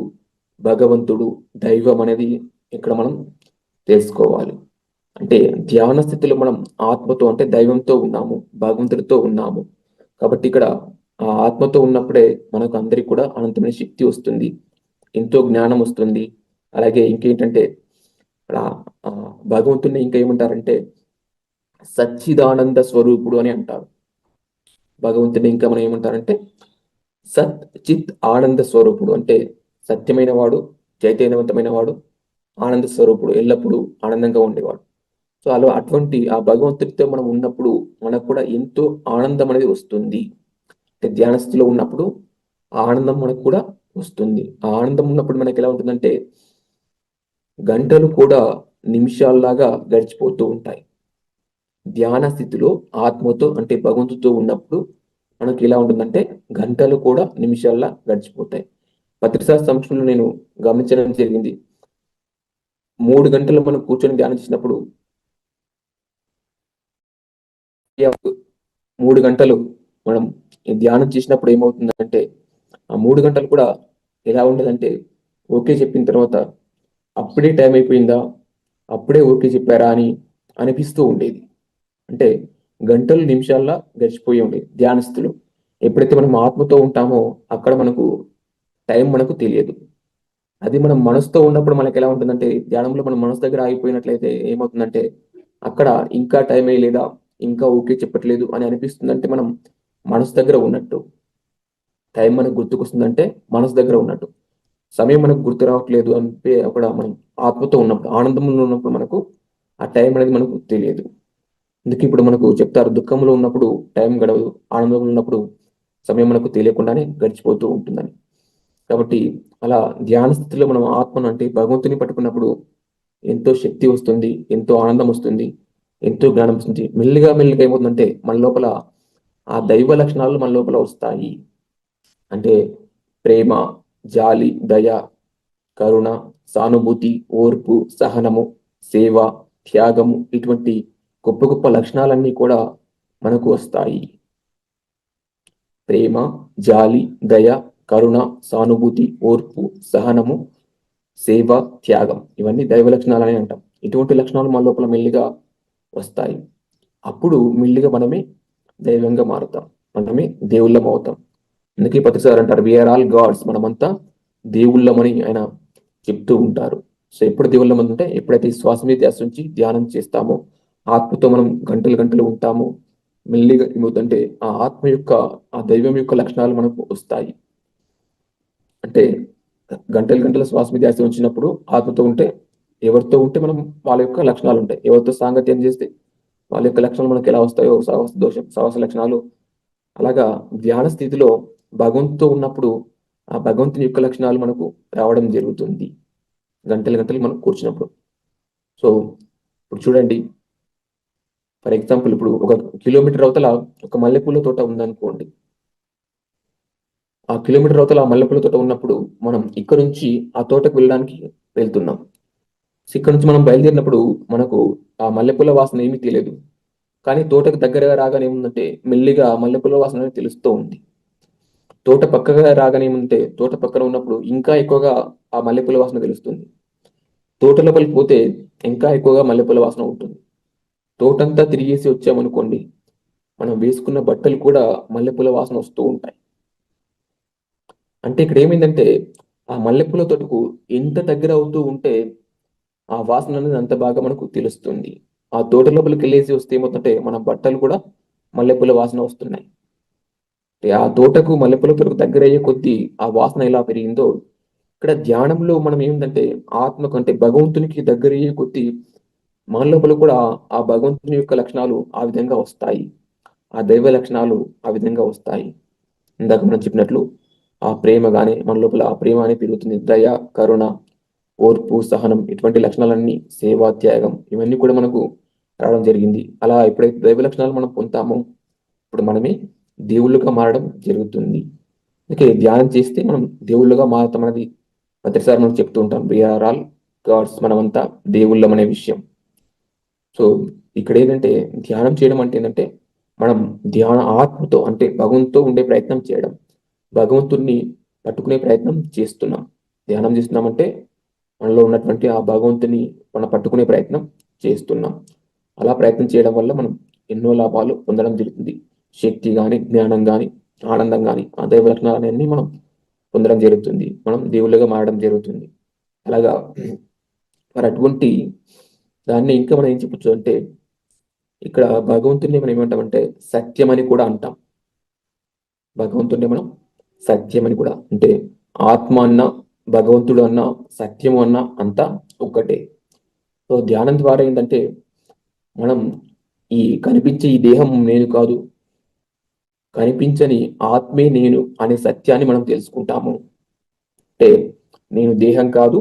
Speaker 2: భగవంతుడు, దైవం అనేది ఇక్కడ మనం తెలుసుకోవాలి. అంటే ధ్యాన స్థితిలో మనం ఆత్మతో అంటే దైవంతో ఉన్నాము, భగవంతుడితో ఉన్నాము. కాబట్టి ఇక్కడ ఆ ఆత్మతో ఉన్నప్పుడే మనకు అందరికి కూడా అనంతమైన శక్తి వస్తుంది, ఎంతో జ్ఞానం వస్తుంది. అలాగే ఇంకేంటంటే ఇక్కడ భగవంతుడిని ఇంకా ఏమంటారంటే సచ్చిదానంద స్వరూపుడు అని అంటారు. భగవంతుడిని ఇంకా మనం ఏమంటారంటే సత్ చిత్ ఆనంద స్వరూపుడు. అంటే సత్యమైన వాడు, చైతన్యవంతమైన వాడు, ఆనంద స్వరూపుడు, ఎల్లప్పుడూ ఆనందంగా ఉండేవాడు. సో అలా అటువంటి ఆ భగవంతుడితో మనం ఉన్నప్పుడు మనకు కూడా ఎంతో ఆనందం అనేది వస్తుంది. అంటే ధ్యాన స్థితిలో ఉన్నప్పుడు ఆ ఆనందం మనకు కూడా వస్తుంది. ఆ ఆనందం ఉన్నప్పుడు మనకి ఎలా ఉంటుందంటే గంటలు కూడా నిమిషాల్లాగా గడిచిపోతూ ఉంటాయి. ధ్యాన స్థితిలో ఆత్మతో అంటే భగవంతుడితో ఉన్నప్పుడు మనకి ఎలా ఉంటుందంటే గంటలు కూడా నిమిషాల్లా గడిచిపోతాయి. పత్రిసారి సమక్షంలో నేను గమనించడం జరిగింది. 3 గంటలు మనం కూర్చొని ధ్యానం చేసినప్పుడు 3 గంటలు మనం ధ్యానం చేసినప్పుడు ఏమవుతుందంటే ఆ 3 గంటలు కూడా ఎలా ఉండదంటే ఓకే చెప్పిన తర్వాత అప్పుడే టైం అయిపోయిందా, అప్పుడే ఓకే చెప్పారా అని అనిపిస్తూ ఉండేది. అంటే గంటలు నిమిషాల్లో గడిచిపోయి ఉండేది ధ్యానస్థులు. ఎప్పుడైతే మనం ఆత్మతో ఉంటామో అక్కడ మనకు టైం మనకు తెలియదు. అది మనం మనసుతో ఉన్నప్పుడు మనకి ఎలా ఉంటుందంటే, ధ్యానంలో మనం మనసు దగ్గర ఆగిపోయినట్లయితే ఏమవుతుందంటే, అక్కడ ఇంకా టైం లేదా, ఇంకా ఓకే చెప్పట్లేదు అని అనిపిస్తుందంటే మనం మనసు దగ్గర ఉన్నట్టు. టైం మనకు గుర్తుకొస్తుందంటే మనసు దగ్గర ఉన్నట్టు. సమయం మనకు గుర్తు రావట్లేదు అంటే అక్కడ మనం ఆత్మతో ఉన్నప్పుడు, ఆనందంలో ఉన్నప్పుడు మనకు ఆ టైం అనేది మనకు తెలియదు. అందుకే ఇప్పుడు మనకు చెప్తారు, దుఃఖంలో ఉన్నప్పుడు టైం గడవదు, ఆనందంలో ఉన్నప్పుడు సమయం మనకు తెలియకుండానే గడిచిపోతూ ఉంటుందని. కాబట్టి అలా ధ్యాన స్థితిలో మనం ఆత్మను అంటే భగవంతుని పట్టుకున్నప్పుడు ఎంతో శక్తి వస్తుంది, ఎంతో ఆనందం వస్తుంది, ఎంతో జ్ఞానం వస్తుంది. మెల్లిగా మెల్లిగా ఏమవుతుందంటే మన లోపల ఆ దైవ లక్షణాలు మన లోపల వస్తాయి. అంటే ప్రేమ, జాలి, దయ, కరుణ, సానుభూతి, ఓర్పు, సహనము, సేవ, త్యాగము, ఇటువంటి గొప్ప గొప్ప లక్షణాలన్నీ కూడా మనకు వస్తాయి. ప్రేమ, జాలి, దయ, కరుణ, సానుభూతి, ఓర్పు, సహనము, సేవ, త్యాగం, ఇవన్నీ దైవ లక్షణాలని అంటాం. ఇటువంటి లక్షణాలు మన లోపల మెల్లిగా వస్తాయి. అప్పుడు మెల్లిగా మనమే దైవంగా మారుతాం, మనమే దేవుళ్ళం అవుతాం. అందుకే ప్రతిసారి అంటారు, వీఆర్ ఆల్ గాడ్స్, మనమంతా దేవుళ్ళమని ఆయన చెప్తూ ఉంటారు. సో ఎప్పుడు దేవుళ్ళం అంటే ఎప్పుడైతే ఈ శ్వాస మీద ధ్యాస ఉంచి ధ్యానం చేస్తామో, ఆత్మతో మనం గంటలు గంటలు ఉంటామో, మెల్లిగా ఏమవుతుందంటే ఆ ఆత్మ యొక్క, ఆ దైవం యొక్క లక్షణాలు మనకు వస్తాయి. అంటే గంటలు గంటల శ్వాస మీద ధ్యాస ఉంచినప్పుడు ఆత్మతో ఉంటే, ఎవరితో ఉంటే మనం వాళ్ళ యొక్క లక్షణాలు ఉంటాయి. ఎవరితో సాంగత్యం చేస్తే వాళ్ళ యొక్క లక్షణాలు మనకి ఎలా వస్తాయో, సహవాస దోషం, సహవాస లక్షణాలు, అలాగా ధ్యాన స్థితిలో భగవంతుతో ఉన్నప్పుడు ఆ భగవంతుని యొక్క లక్షణాలు మనకు రావడం జరుగుతుంది గంటలు గంటలు మనం కూర్చున్నప్పుడు. సో ఇప్పుడు చూడండి, ఫర్ ఎగ్జాంపుల్ ఇప్పుడు 1 కిలోమీటర్ అవతల ఒక మల్లెపూల తోట ఉందనుకోండి. ఆ కిలోమీటర్ అవతల ఆ మల్లెపూల తోట ఉన్నప్పుడు మనం ఇక్కడ నుంచి ఆ తోటకు వెళ్ళడానికి వెళ్తున్నాం. సో ఇక్కడ నుంచి మనం బయలుదేరినప్పుడు మనకు ఆ మల్లెపూల వాసన ఏమీ తెలియదు. కానీ తోటకు దగ్గరగా రాగానే ఏముందంటే మెల్లిగా మల్లెపూల వాసన అనేది తెలుస్తూ ఉంది. తోట పక్కగా రాగానే ఏముంటే తోట పక్కన ఉన్నప్పుడు ఇంకా ఎక్కువగా ఆ మల్లెపూల వాసన తెలుస్తుంది. తోట లోపలికి పోతే ఇంకా ఎక్కువగా మల్లెపూల వాసన ఉంటుంది. తోటంతా తిరిగేసి వచ్చామనుకోండి, మనం వేసుకున్న బట్టలు కూడా మల్లెపూల వాసన వస్తూ ఉంటాయి. అంటే ఇక్కడ ఏమైందంటే ఆ మల్లెపూల తోటకు ఎంత దగ్గర అవుతూ ఉంటే ఆ వాసన అనేది అంత బాగా మనకు తెలుస్తుంది. ఆ తోట లోపలికి వెళ్ళేసి వస్తే ఏమవుతుందంటే మన బట్టలు కూడా మల్లెపూల వాసన వస్తున్నాయి. అంటే ఆ తోటకు మల్లెపూల తోటకు దగ్గర అయ్యే కొద్దీ ఆ వాసన ఎలా పెరిగిందో, ఇక్కడ ధ్యానంలో మనం ఏమిటంటే ఆత్మకు అంటే భగవంతునికి దగ్గర అయ్యే కొద్దీ మన లోపల కూడా ఆ భగవంతుని యొక్క లక్షణాలు ఆ విధంగా వస్తాయి. ఆ దైవ లక్షణాలు ఆ విధంగా వస్తాయి. ఇందాక మనం చెప్పినట్లు ఆ ప్రేమ గాని మన లోపల ఆ ప్రేమ అనేది పెరుగుతుంది. దయ, కరుణ, ఓర్పు, సహనం, ఇటువంటి లక్షణాలన్నీ, సేవ, త్యాగం, ఇవన్నీ కూడా మనకు రావడం జరిగింది. అలా ఎప్పుడైతే దైవ లక్షణాలు మనం పొందుతామో ఇప్పుడు మనమే దేవుళ్ళుగా మారడం జరుగుతుంది. అందుకే ధ్యానం చేస్తే మనం దేవుళ్ళుగా మారుతాం అనేది ప్రతిసారి మనం చెప్తూ ఉంటాం. వీఆర్ ఆల్ గాడ్స్, మనమంతా దేవుళ్ళం అనే విషయం. సో ఇక్కడ ఏంటంటే ధ్యానం చేయడం అంటే ఏంటంటే మనం ధ్యాన ఆత్మతో అంటే భగవంతుతో ఉండే ప్రయత్నం చేయడం, భగవంతుణ్ణి పట్టుకునే ప్రయత్నం చేస్తున్నాం. ధ్యానం చేస్తున్నామంటే మనలో ఉన్నటువంటి ఆ భగవంతుని మనం పట్టుకునే ప్రయత్నం చేస్తున్నాం. అలా ప్రయత్నం చేయడం వల్ల మనం ఎన్నో లాభాలు పొందడం జరుగుతుంది. శక్తి కానీ, జ్ఞానం కానీ, ఆనందం కానీ, ఆ దైవ లక్షణాలన్నీ మనం పొందడం జరుగుతుంది. మనం దేవుళ్ళగా మారడం జరుగుతుంది. అలాగా మరి అటువంటి దాన్ని ఇంకా మనం ఏం చెప్పొచ్చు అంటే, ఇక్కడ భగవంతుని మనం ఏమంటామంటే సత్యం అని కూడా అంటాం. భగవంతుడిని మనం సత్యం అని కూడా అంటే, ఆత్మ అన్న, భగవంతుడు అన్న, సత్యము అన్న అంతా ఒక్కటే. సో ధ్యానం ద్వారా ఏంటంటే మనం ఈ కనిపించే ఈ దేహం నేను కాదు, కనిపించని ఆత్మే నేను అనే సత్యాన్ని మనం తెలుసుకుంటాము. అంటే నేను దేహం కాదు,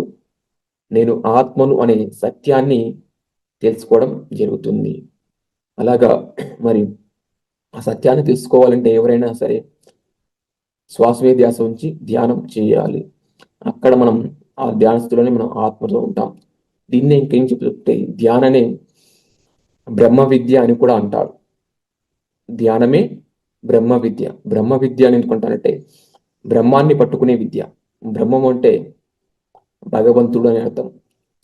Speaker 2: నేను ఆత్మను అనే సత్యాన్ని తెలుసుకోవడం జరుగుతుంది. అలాగా మరి ఆ సత్యాన్ని తెలుసుకోవాలంటే ఎవరైనా సరే శ్వాస మీద ధ్యాస ఉంచి ధ్యానం చేయాలి. అక్కడ మనం ఆ ధ్యాన స్థితిలోనే మనం ఆత్మతో ఉంటాం. దీన్నే ఇంకేం చెప్తే ధ్యాననే బ్రహ్మ విద్య అని కూడా అంటారు. ధ్యానమే బ్రహ్మ విద్య. బ్రహ్మ విద్య అని ఎందుకంటారంటే బ్రహ్మాన్ని పట్టుకునే విద్య. బ్రహ్మం అంటే భగవంతుడు అని అర్థం,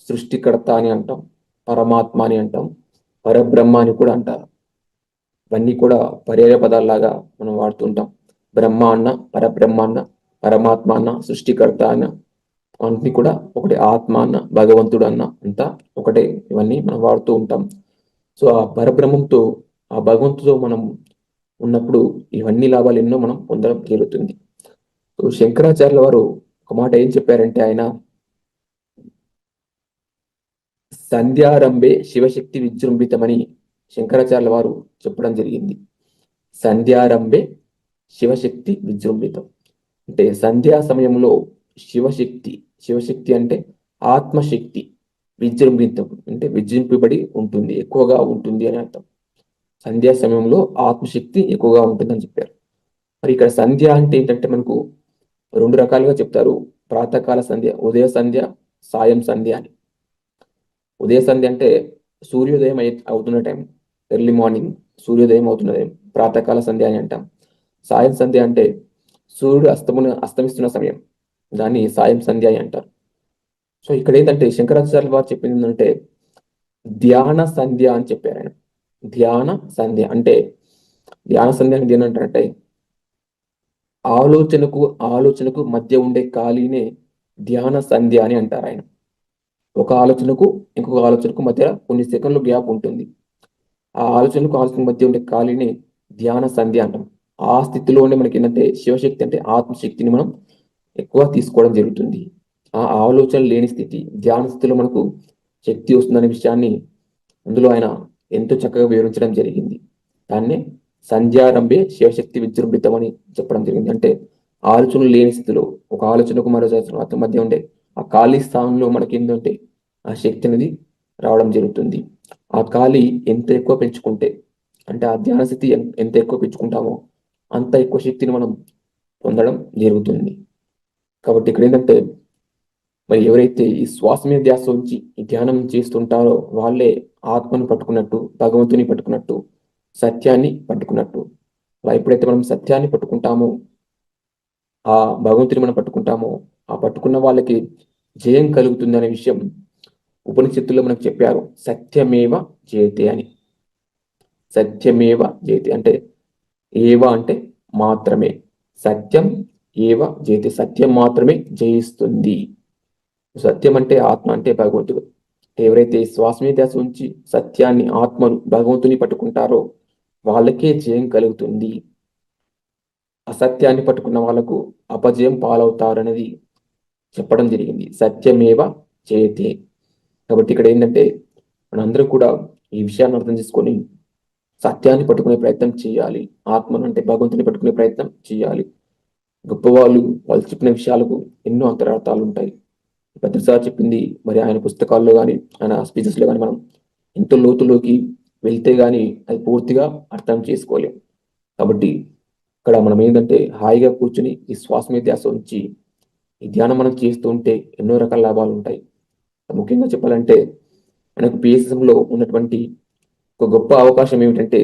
Speaker 2: సృష్టికర్త అని అంటాం, పరమాత్మ అని అంటాం, పరబ్రహ్మ అని కూడా అంటారు. ఇవన్నీ కూడా పర్యాయ పదాల్లాగా మనం వాడుతుంటాం. బ్రహ్మ అన్న, పరబ్రహ్మ అన్న, పరమాత్మ అన్న, సృష్టికర్త అన్న, అన్ని కూడా ఒకటే. ఆత్మ అన్న, భగవంతుడు అన్న అంతా ఒకటే. ఇవన్నీ మనం వాడుతూ ఉంటాం. సో ఆ పరబ్రహ్మంతో, ఆ భగవంతుతో మనం ఉన్నప్పుడు ఇవన్నీ లాభాలు ఎన్నో మనం పొందడం జరుగుతుంది. సో శంకరాచార్యుల వారు ఒక మాట ఏం చెప్పారంటే, ఆయన సంధ్యారంభే శివశక్తి విజృంభితమని శంకరాచార్యుల వారు చెప్పడం జరిగింది. సంధ్యారంభే శివశక్తి విజృంభితం అంటే సంధ్యా సమయంలో శివశక్తి, శివశక్తి అంటే ఆత్మశక్తి, విజృంభితం అంటే విజృంభింపబడి ఉంటుంది, ఎక్కువగా ఉంటుంది అని అర్థం. సంధ్యా సమయంలో ఆత్మశక్తి ఎక్కువగా ఉంటుందని చెప్పారు. మరి ఇక్కడ సంధ్య అంటే ఏంటంటే మనకు రెండు రకాలుగా చెప్తారు. ప్రాతకాల సంధ్య, ఉదయ సంధ్య, సాయం సంధ్య అని. ఉదయ సంధ్య అంటే సూర్యోదయం అవుతున్న టైం, ఎర్లీ మార్నింగ్ సూర్యోదయం అవుతున్న టైం ప్రాతకాల సంధ్య అని అంటాం. సాయం సంధ్య అంటే సూర్యుడు అస్తమిస్తున్న సమయం, దాన్ని సాయం సంధ్య అని అంటారు. సో ఇక్కడ ఏంటంటే శంకరాచార్య వారు చెప్పింది ఏంటంటే ధ్యాన సంధ్య అని చెప్పారు ఆయన. ధ్యాన సంధ్య అంటే, ధ్యాన సంధ్య అంటే ఏంటంటే ఆలోచనకు ఆలోచనకు మధ్య ఉండే ఖాళీనే ధ్యాన సంధ్య అని అంటారు ఆయన. ఒక ఆలోచనకు ఇంకొక ఆలోచనకు మధ్య కొన్ని సెకండ్లు గ్యాప్ ఉంటుంది. ఆ ఆలోచనకు ఆలోచనకు మధ్య ఉండే ఖాళీని ధ్యాన సంధ్య అంటాం. ఆ స్థితిలోనే మనకి ఏంటంటే శివశక్తి అంటే ఆత్మశక్తిని మనం ఎక్కువ తీసుకోవడం జరుగుతుంది. ఆ ఆలోచన లేని స్థితి, ధ్యాన స్థితిలో మనకు శక్తి వస్తుందనే విషయాన్ని అందులో ఆయన ఎంతో చక్కగా వివరించడం జరిగింది. దాన్నే సంధ్యారంభే శివశక్తి విజృంభితం అని చెప్పడం జరిగింది. అంటే ఆలోచనలు లేని స్థితిలో ఒక ఆలోచనకు మరో ఆలోచన మధ్య ఉండే ఆ ఖాళీ స్థానంలో మనకి ఏంటంటే ఆ శక్తి అనేది రావడం జరుగుతుంది. ఆ ఖాళీ ఎంత ఎక్కువ పెంచుకుంటే, అంటే ఆ ధ్యాన స్థితి ఎంత ఎక్కువ పెంచుకుంటామో అంత ఎక్కువ శక్తిని మనం పొందడం జరుగుతుంది. కాబట్టి ఇక్కడ ఏంటంటే మరి ఎవరైతే ఈ శ్వాస మీద ధ్యాస ఉంచి ఈ ధ్యానం చేస్తుంటారో వాళ్ళే ఆత్మను పట్టుకున్నట్టు, భగవంతుని పట్టుకున్నట్టు, సత్యాన్ని పట్టుకున్నట్టు. అలా ఎప్పుడైతే మనం సత్యాన్ని పట్టుకుంటామో, ఆ భగవంతుని మనం పట్టుకుంటామో, ఆ పట్టుకున్న వాళ్ళకి జయం కలుగుతుంది అనే విషయం ఉపనిషత్తుల్లో మనకు చెప్పారు. సత్యమేవ జయతే అని. సత్యమేవ జయతే అంటే ఏవ అంటే మాత్రమే, సత్యం ఏవ జయతే సత్యం మాత్రమే జయిస్తుంది. సత్యం అంటే ఆత్మ అంటే భగవంతుడు. ఎవరైతే శ్వాస మీద ధ్యాస ఉంచి సత్యాన్ని, ఆత్మను, భగవంతుని పట్టుకుంటారో వాళ్ళకే జయం కలుగుతుంది. అసత్యాన్ని పట్టుకున్న వాళ్ళకు అపజయం పాలవుతారనేది చెప్పడం జరిగింది. సత్యమేవ జయతే. కాబట్టి ఇక్కడ ఏంటంటే మనందరూ కూడా ఈ విషయాన్ని అర్థం చేసుకొని సత్యాన్ని పట్టుకునే ప్రయత్నం చేయాలి. ఆత్మను అంటే భగవంతుని పట్టుకునే ప్రయత్నం చేయాలి. గొప్పవాళ్ళు వాళ్ళు చెప్పిన విషయాలకు ఎన్నో అంతరార్థాలు ఉంటాయి. భద్రసారి చెప్పింది మరి ఆయన పుస్తకాల్లో కానీ ఆయన స్పీచెస్లో కానీ మనం ఎంతో లోతులోకి వెళ్తే కానీ అది పూర్తిగా అర్థం చేసుకోలేం. కాబట్టి ఇక్కడ మనం ఏంటంటే హాయిగా కూర్చుని ఈ శ్వాస మీద ధ్యాస ఉంచి ఈ ధ్యానం మనం చేస్తూ ఉంటే ఎన్నో రకాల లాభాలు ఉంటాయి. ముఖ్యంగా చెప్పాలంటే మనకు పిఎస్ఎంలో ఉన్నటువంటి ఒక గొప్ప అవకాశం ఏమిటంటే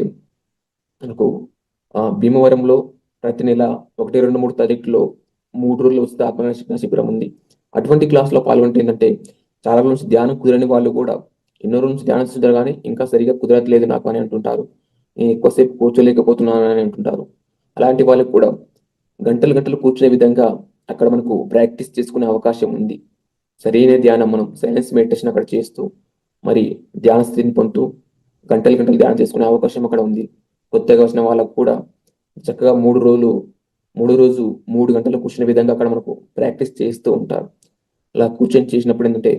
Speaker 2: మనకు భీమవరంలో ప్రతి నెల 1, 2, 3 తారీఖులో 3 రోజులు ఉచిత ఆత్మవిశ్వాస శిబిరం ఉంది. అటువంటి క్లాస్లో పాల్గొంటే ఏంటంటే చాలా రోజుల నుంచి ధ్యానం కుదరని వాళ్ళు కూడా ఎన్నో రోజుల నుంచి ధ్యానం చేస్తుంటారు కానీ ఇంకా సరిగా కుదరట్లేదు నాకు అని అంటుంటారు. నేను ఎక్కువసేపు కూర్చోలేకపోతున్నాను అని అంటుంటారు. అలాంటి వాళ్ళకి కూడా గంటలు గంటలు కూర్చునే విధంగా అక్కడ మనకు ప్రాక్టీస్ చేసుకునే అవకాశం ఉంది. సరైన ధ్యానం మనం సైలెన్స్ మెడిటేషన్ అక్కడ చేస్తూ మరి ధ్యాన స్థితిని పొందుతూ గంటలు గంటలు ధ్యానం చేసుకునే అవకాశం అక్కడ ఉంది. కొత్తగా వచ్చిన వాళ్ళకు కూడా చక్కగా 3 రోజులు, 3 గంటలు కూర్చునే విధంగా అక్కడ మనకు ప్రాక్టీస్ చేస్తూ ఉంటారు. అలా కూర్చొని చేసినప్పుడు ఏంటంటే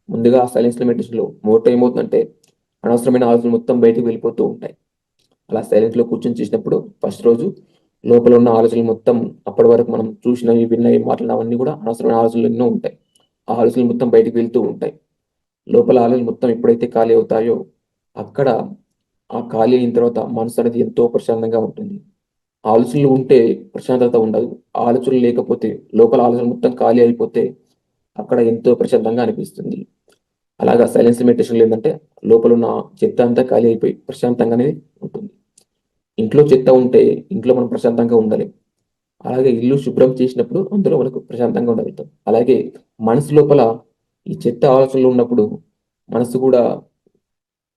Speaker 2: ముందుగా సైలెన్స్ మెడిటేషన్లో మొదట ఏమవుతుందంటే అనవసరమైన ఆలోచనలు మొత్తం బయటకు వెళ్ళిపోతూ ఉంటాయి. అలా సైలెంట్లో కూర్చొని చేసినప్పుడు ఫస్ట్ రోజు లోపల ఉన్న ఆలోచనలు మొత్తం అప్పటి వరకు మనం చూసినవి, విన్నవి, మాట్లాడినవన్నీ కూడా అనవసరమైన ఆలోచనలు ఎన్నో ఉంటాయి. ఆ ఆలోచనలు మొత్తం బయటకు వెళ్తూ ఉంటాయి. లోపల ఆలోచనలు మొత్తం ఎప్పుడైతే ఖాళీ అవుతాయో అక్కడ ఆ ఖాళీ అయిన తర్వాత మనసు అనేది ఎంతో ప్రశాంతంగా ఉంటుంది. ఆలోచనలు ఉంటే ప్రశాంతత ఉండదు. ఆలోచనలు లేకపోతే, లోపల ఆలోచనలు మొత్తం ఖాళీ అయిపోతే అక్కడ ఎంతో ప్రశాంతంగా అనిపిస్తుంది. అలాగా సైలెన్స్ మెడిటేషన్లో ఏంటంటే లోపల ఉన్న చెత్త అంతా ఖాళీ అయిపోయి ప్రశాంతంగానే ఉంటుంది. ఇంట్లో చెత్త ఉంటే ఇంట్లో మనం ప్రశాంతంగా ఉండలేం. అలాగే ఇల్లు శుభ్రం చేసినప్పుడు అందులో మనకు ప్రశాంతంగా ఉండగలుగుతాం. అలాగే మనసు లోపల ఈ చెత్త ఆలోచనలు ఉన్నప్పుడు మనసు కూడా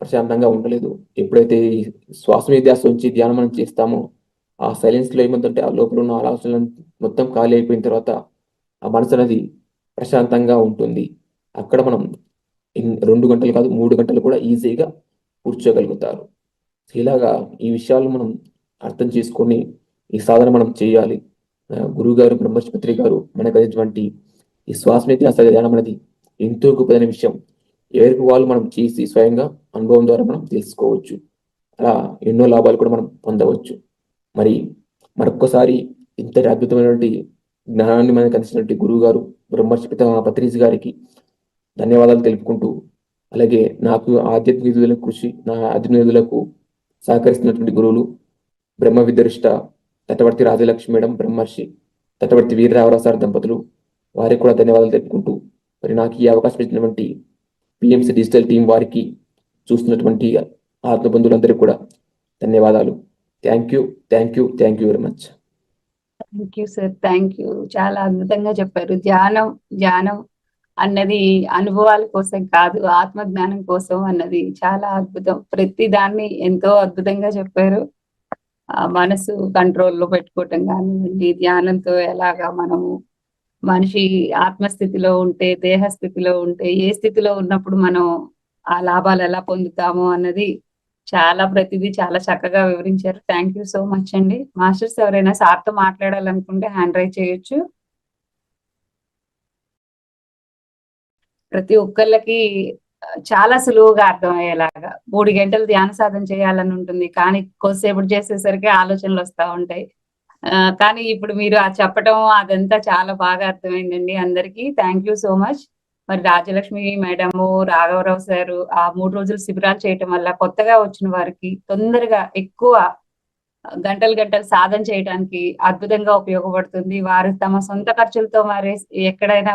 Speaker 2: ప్రశాంతంగా ఉండలేదు. ఎప్పుడైతే ఈ శ్వాస మీద ధ్యాస ఉంచి ధ్యానం మనం చేస్తామో ఆ సైలెన్స్లో ఏముందంటే ఆ లోపల ఉన్న ఆలోచనలు మొత్తం ఖాళీ అయిపోయిన తర్వాత ఆ మనసు అనేది ప్రశాంతంగా ఉంటుంది. అక్కడ మనం 2 గంటలు కాదు 3 గంటలు కూడా ఈజీగా కూర్చోగలుగుతారు. ఇలాగా ఈ విషయాలు మనం అర్థం చేసుకొని ఈ సాధన మనం చేయాలి. గురువు గారు బ్రహ్మర్షి పత్రి గారు మనకు అటువంటి ఈ శ్వాస మీద ధ్యాస ధ్యానం అనేది ఎంతో గొప్పదైన విషయం. ఎవరికి వాళ్ళు మనం చేసి స్వయంగా అనుభవం ద్వారా మనం తెలుసుకోవచ్చు. అలా ఎన్నో లాభాలు కూడా మనం పొందవచ్చు. మరి మరొక్కసారి ఇంతటి అద్భుతమైనటువంటి జ్ఞానాన్ని మనకు అందించినటువంటి గురువు గారు బ్రహ్మర్షి పత్రిజీ గారికి ధన్యవాదాలు తెలుపుకుంటూ, అలాగే నాకు ఆధ్యాత్మిక ఎదుగుదల కృషి నా ఆధ్యాత్మిక ఎదుగుదలకు సహకరిస్తున్నటువంటి గురువులు బ్రహ్మ విద్యరిష్ట తటవర్తి రాజలక్ష్మి మేడం, బ్రహ్మర్షి తటవర్తి వీరరావరావు సార్ దంపతులు వారికి కూడా ధన్యవాదాలు తెలుపుకుంటూ, మరి నాకు ఈ అవకాశం ఇచ్చినటువంటి పిఎంసి డిజిటల్ టీం వారికి, చూస్తున్నటువంటి ఆత్మబంధువులందరికీ కూడా ధన్యవాదాలు. Thank you, thank you, thank you very much.
Speaker 1: Thank you sir, thank you. చాలా అద్భుతంగా చెప్పారు. ధ్యానం ధ్యానం అన్నది అనుభవాల కోసం కాదు, ఆత్మ జ్ఞానం కోసం అన్నది చాలా అద్భుతం. ప్రతి దాన్ని ఎంతో అద్భుతంగా చెప్పారు. మనసు కంట్రోల్లో పెట్టుకోవటం కానివ్వండి, ధ్యానంతో ఎలాగా మనము మనిషి ఆత్మస్థితిలో ఉంటే, దేహ స్థితిలో ఉంటే, ఏ స్థితిలో ఉన్నప్పుడు మనం ఆ లాభాలు ఎలా పొందుతాము అన్నది ప్రతిదీ చాలా చక్కగా వివరించారు. థ్యాంక్ యూ సో మచ్ అండి. మాస్టర్స్ ఎవరైనా సార్తో మాట్లాడాలనుకుంటే హ్యాండ్ రైజ్ చేయొచ్చు. ప్రతి ఒక్కళ్ళకి చాలా సులువుగా అర్థమయ్యేలాగా 3 గంటలు ధ్యాన సాధన చేయాలని ఉంటుంది, కానీ కొద్దిసేపు చేసేసరికి ఆలోచనలు వస్తూ ఉంటాయి. కానీ ఇప్పుడు మీరు చెప్పడం అదంతా చాలా బాగా అర్థమైందండి అందరికీ. Thank you so much. మరి రాజలక్ష్మి మేడము, రాఘవరావు సారు ఆ 3 రోజులు శిబిరాలు చేయటం వల్ల కొత్తగా వచ్చిన వారికి తొందరగా ఎక్కువ గంటలు గంటలు సాధన చేయడానికి అద్భుతంగా ఉపయోగపడుతుంది. వారు తమ సొంత ఖర్చులతో మరి ఎక్కడైనా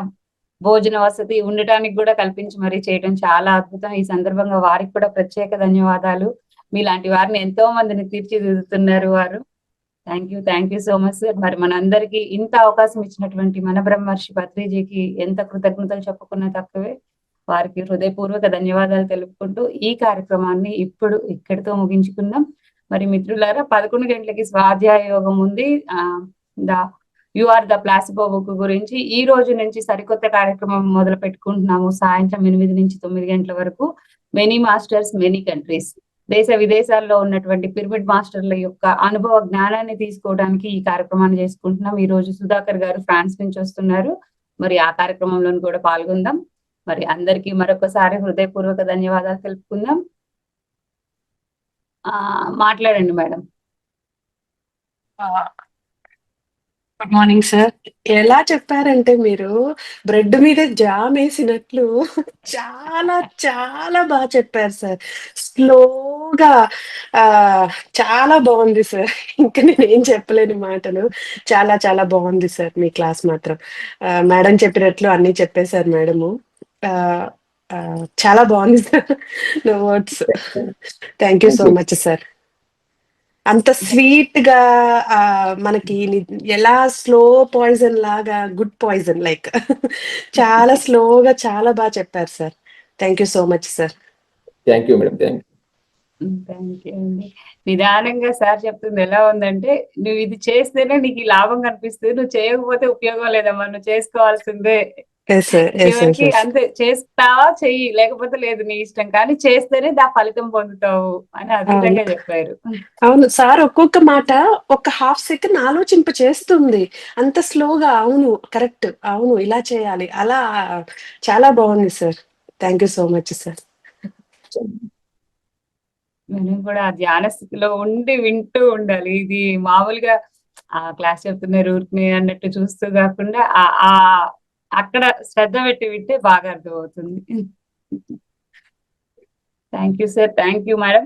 Speaker 1: భోజన వసతి ఉండటానికి కూడా కల్పించి మరీ చేయడం చాలా అద్భుతం. ఈ సందర్భంగా వారికి కూడా ప్రత్యేక ధన్యవాదాలు. మీలాంటి వారిని ఎంతో మందిని తీర్చిదిద్దుతున్నారు వారు. Thank you so much sir. మరి మనందరికీ ఇంత అవకాశం ఇచ్చినటువంటి మన బ్రహ్మర్షి పత్రిజీకి ఎంత కృతజ్ఞతలు చెప్పుకున్నా తక్కువే. వారికి హృదయపూర్వక ధన్యవాదాలు తెలుపుకుంటూ ఈ కార్యక్రమాన్ని ఇప్పుడు ఇక్కడితో ముగించుకుందాం. మరి మిత్రులారా, 11 గంటలకి స్వాధ్యాయ యోగం ఉంది. You are the placebo book గురించి ఈ రోజు నుంచి సరికొత్త కార్యక్రమం మొదలు పెట్టుకుంటున్నాము. సాయంత్రం 8 నుంచి 9 గంటల వరకు మెనీ మాస్టర్స్ మెనీ కంట్రీస్, దేశ విదేశాల్లో ఉన్నటువంటి పిరమిడ్ మాస్టర్ల యొక్క అనుభవ జ్ఞానాన్ని తీసుకోవడానికి ఈ కార్యక్రమాన్ని చేసుకుంటున్నాం. ఈ రోజు సుధాకర్ గారు ఫ్రాన్స్ నుంచి వస్తున్నారు. మరి ఆ కార్యక్రమంలో కూడా పాల్గొందాం. మరి అందరికీ మరొకసారి హృదయపూర్వక ధన్యవాదాలు తెలుపుకుందాం. మాట్లాడండి మేడం.
Speaker 3: Good morning sir. ఎలా చెప్పారంటే మీరు బ్రెడ్ మీద జామ్ వేసినట్లు చాలా చాలా బాగా చెప్పారు సార్. స్లోగా చాలా బాగుంది సార్. ఇంకా నేనేం చెప్పలేని మాటలు. చాలా చాలా బాగుంది సార్ మీ క్లాస్ మాత్రం. మేడం చెప్పినట్లు అన్ని చెప్పేశారు మేడము. చాలా బాగుంది sir. No words. Thank you so much sir. అంత స్వీట్ గా మనకి ఎలా స్లో పాయిజన్ లాగా గుడ్ పాయిజన్ లైక్ చాలా స్లోగా చాలా బాగా చెప్పారు sir. Thank you so much sir.
Speaker 2: Thank you madam.
Speaker 1: Thank you అండి. నిదానంగా సార్ చెప్తుంది ఎలా ఉందంటే, నువ్వు ఇది చేస్తేనే నీకు ఈ లాభం కనిపిస్తుంది, నువ్వు చేయకపోతే ఉపయోగం లేదమ్మా, నువ్వు చేసుకోవాల్సిందే. చివరికి అంతే, చేస్తావా చెయ్యి, లేకపోతే లేదు నీ ఇష్టం, కానీ చేస్తేనే ఫలితం పొందుతావు అని అద్భుతంగా చెప్పారు.
Speaker 3: అవును సార్, ఒక్కొక్క మాట ఒక హాఫ్ సెకండ్ ఆలోచింప చేస్తుంది అంత స్లోగా. అవును, కరెక్ట్, అవును, ఇలా చేయాలి, అలా. చాలా బాగుంది sir. Thank you so much sir.
Speaker 1: మనం కూడా ధ్యాన స్థితిలో ఉండి వింటూ ఉండాలి. ఇది మామూలుగా క్లాస్ చెప్తున్నారు ఊరికి అన్నట్టు చూస్తూ కాకుండా అక్కడ శ్రద్ధ పెట్టి వింటే బాగా అర్థమవుతుంది. Thank you sir. Thank you madam.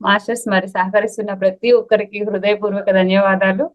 Speaker 1: Masters మరి సహకరిస్తున్న ప్రతి ఒక్కరికి హృదయపూర్వక ధన్యవాదాలు.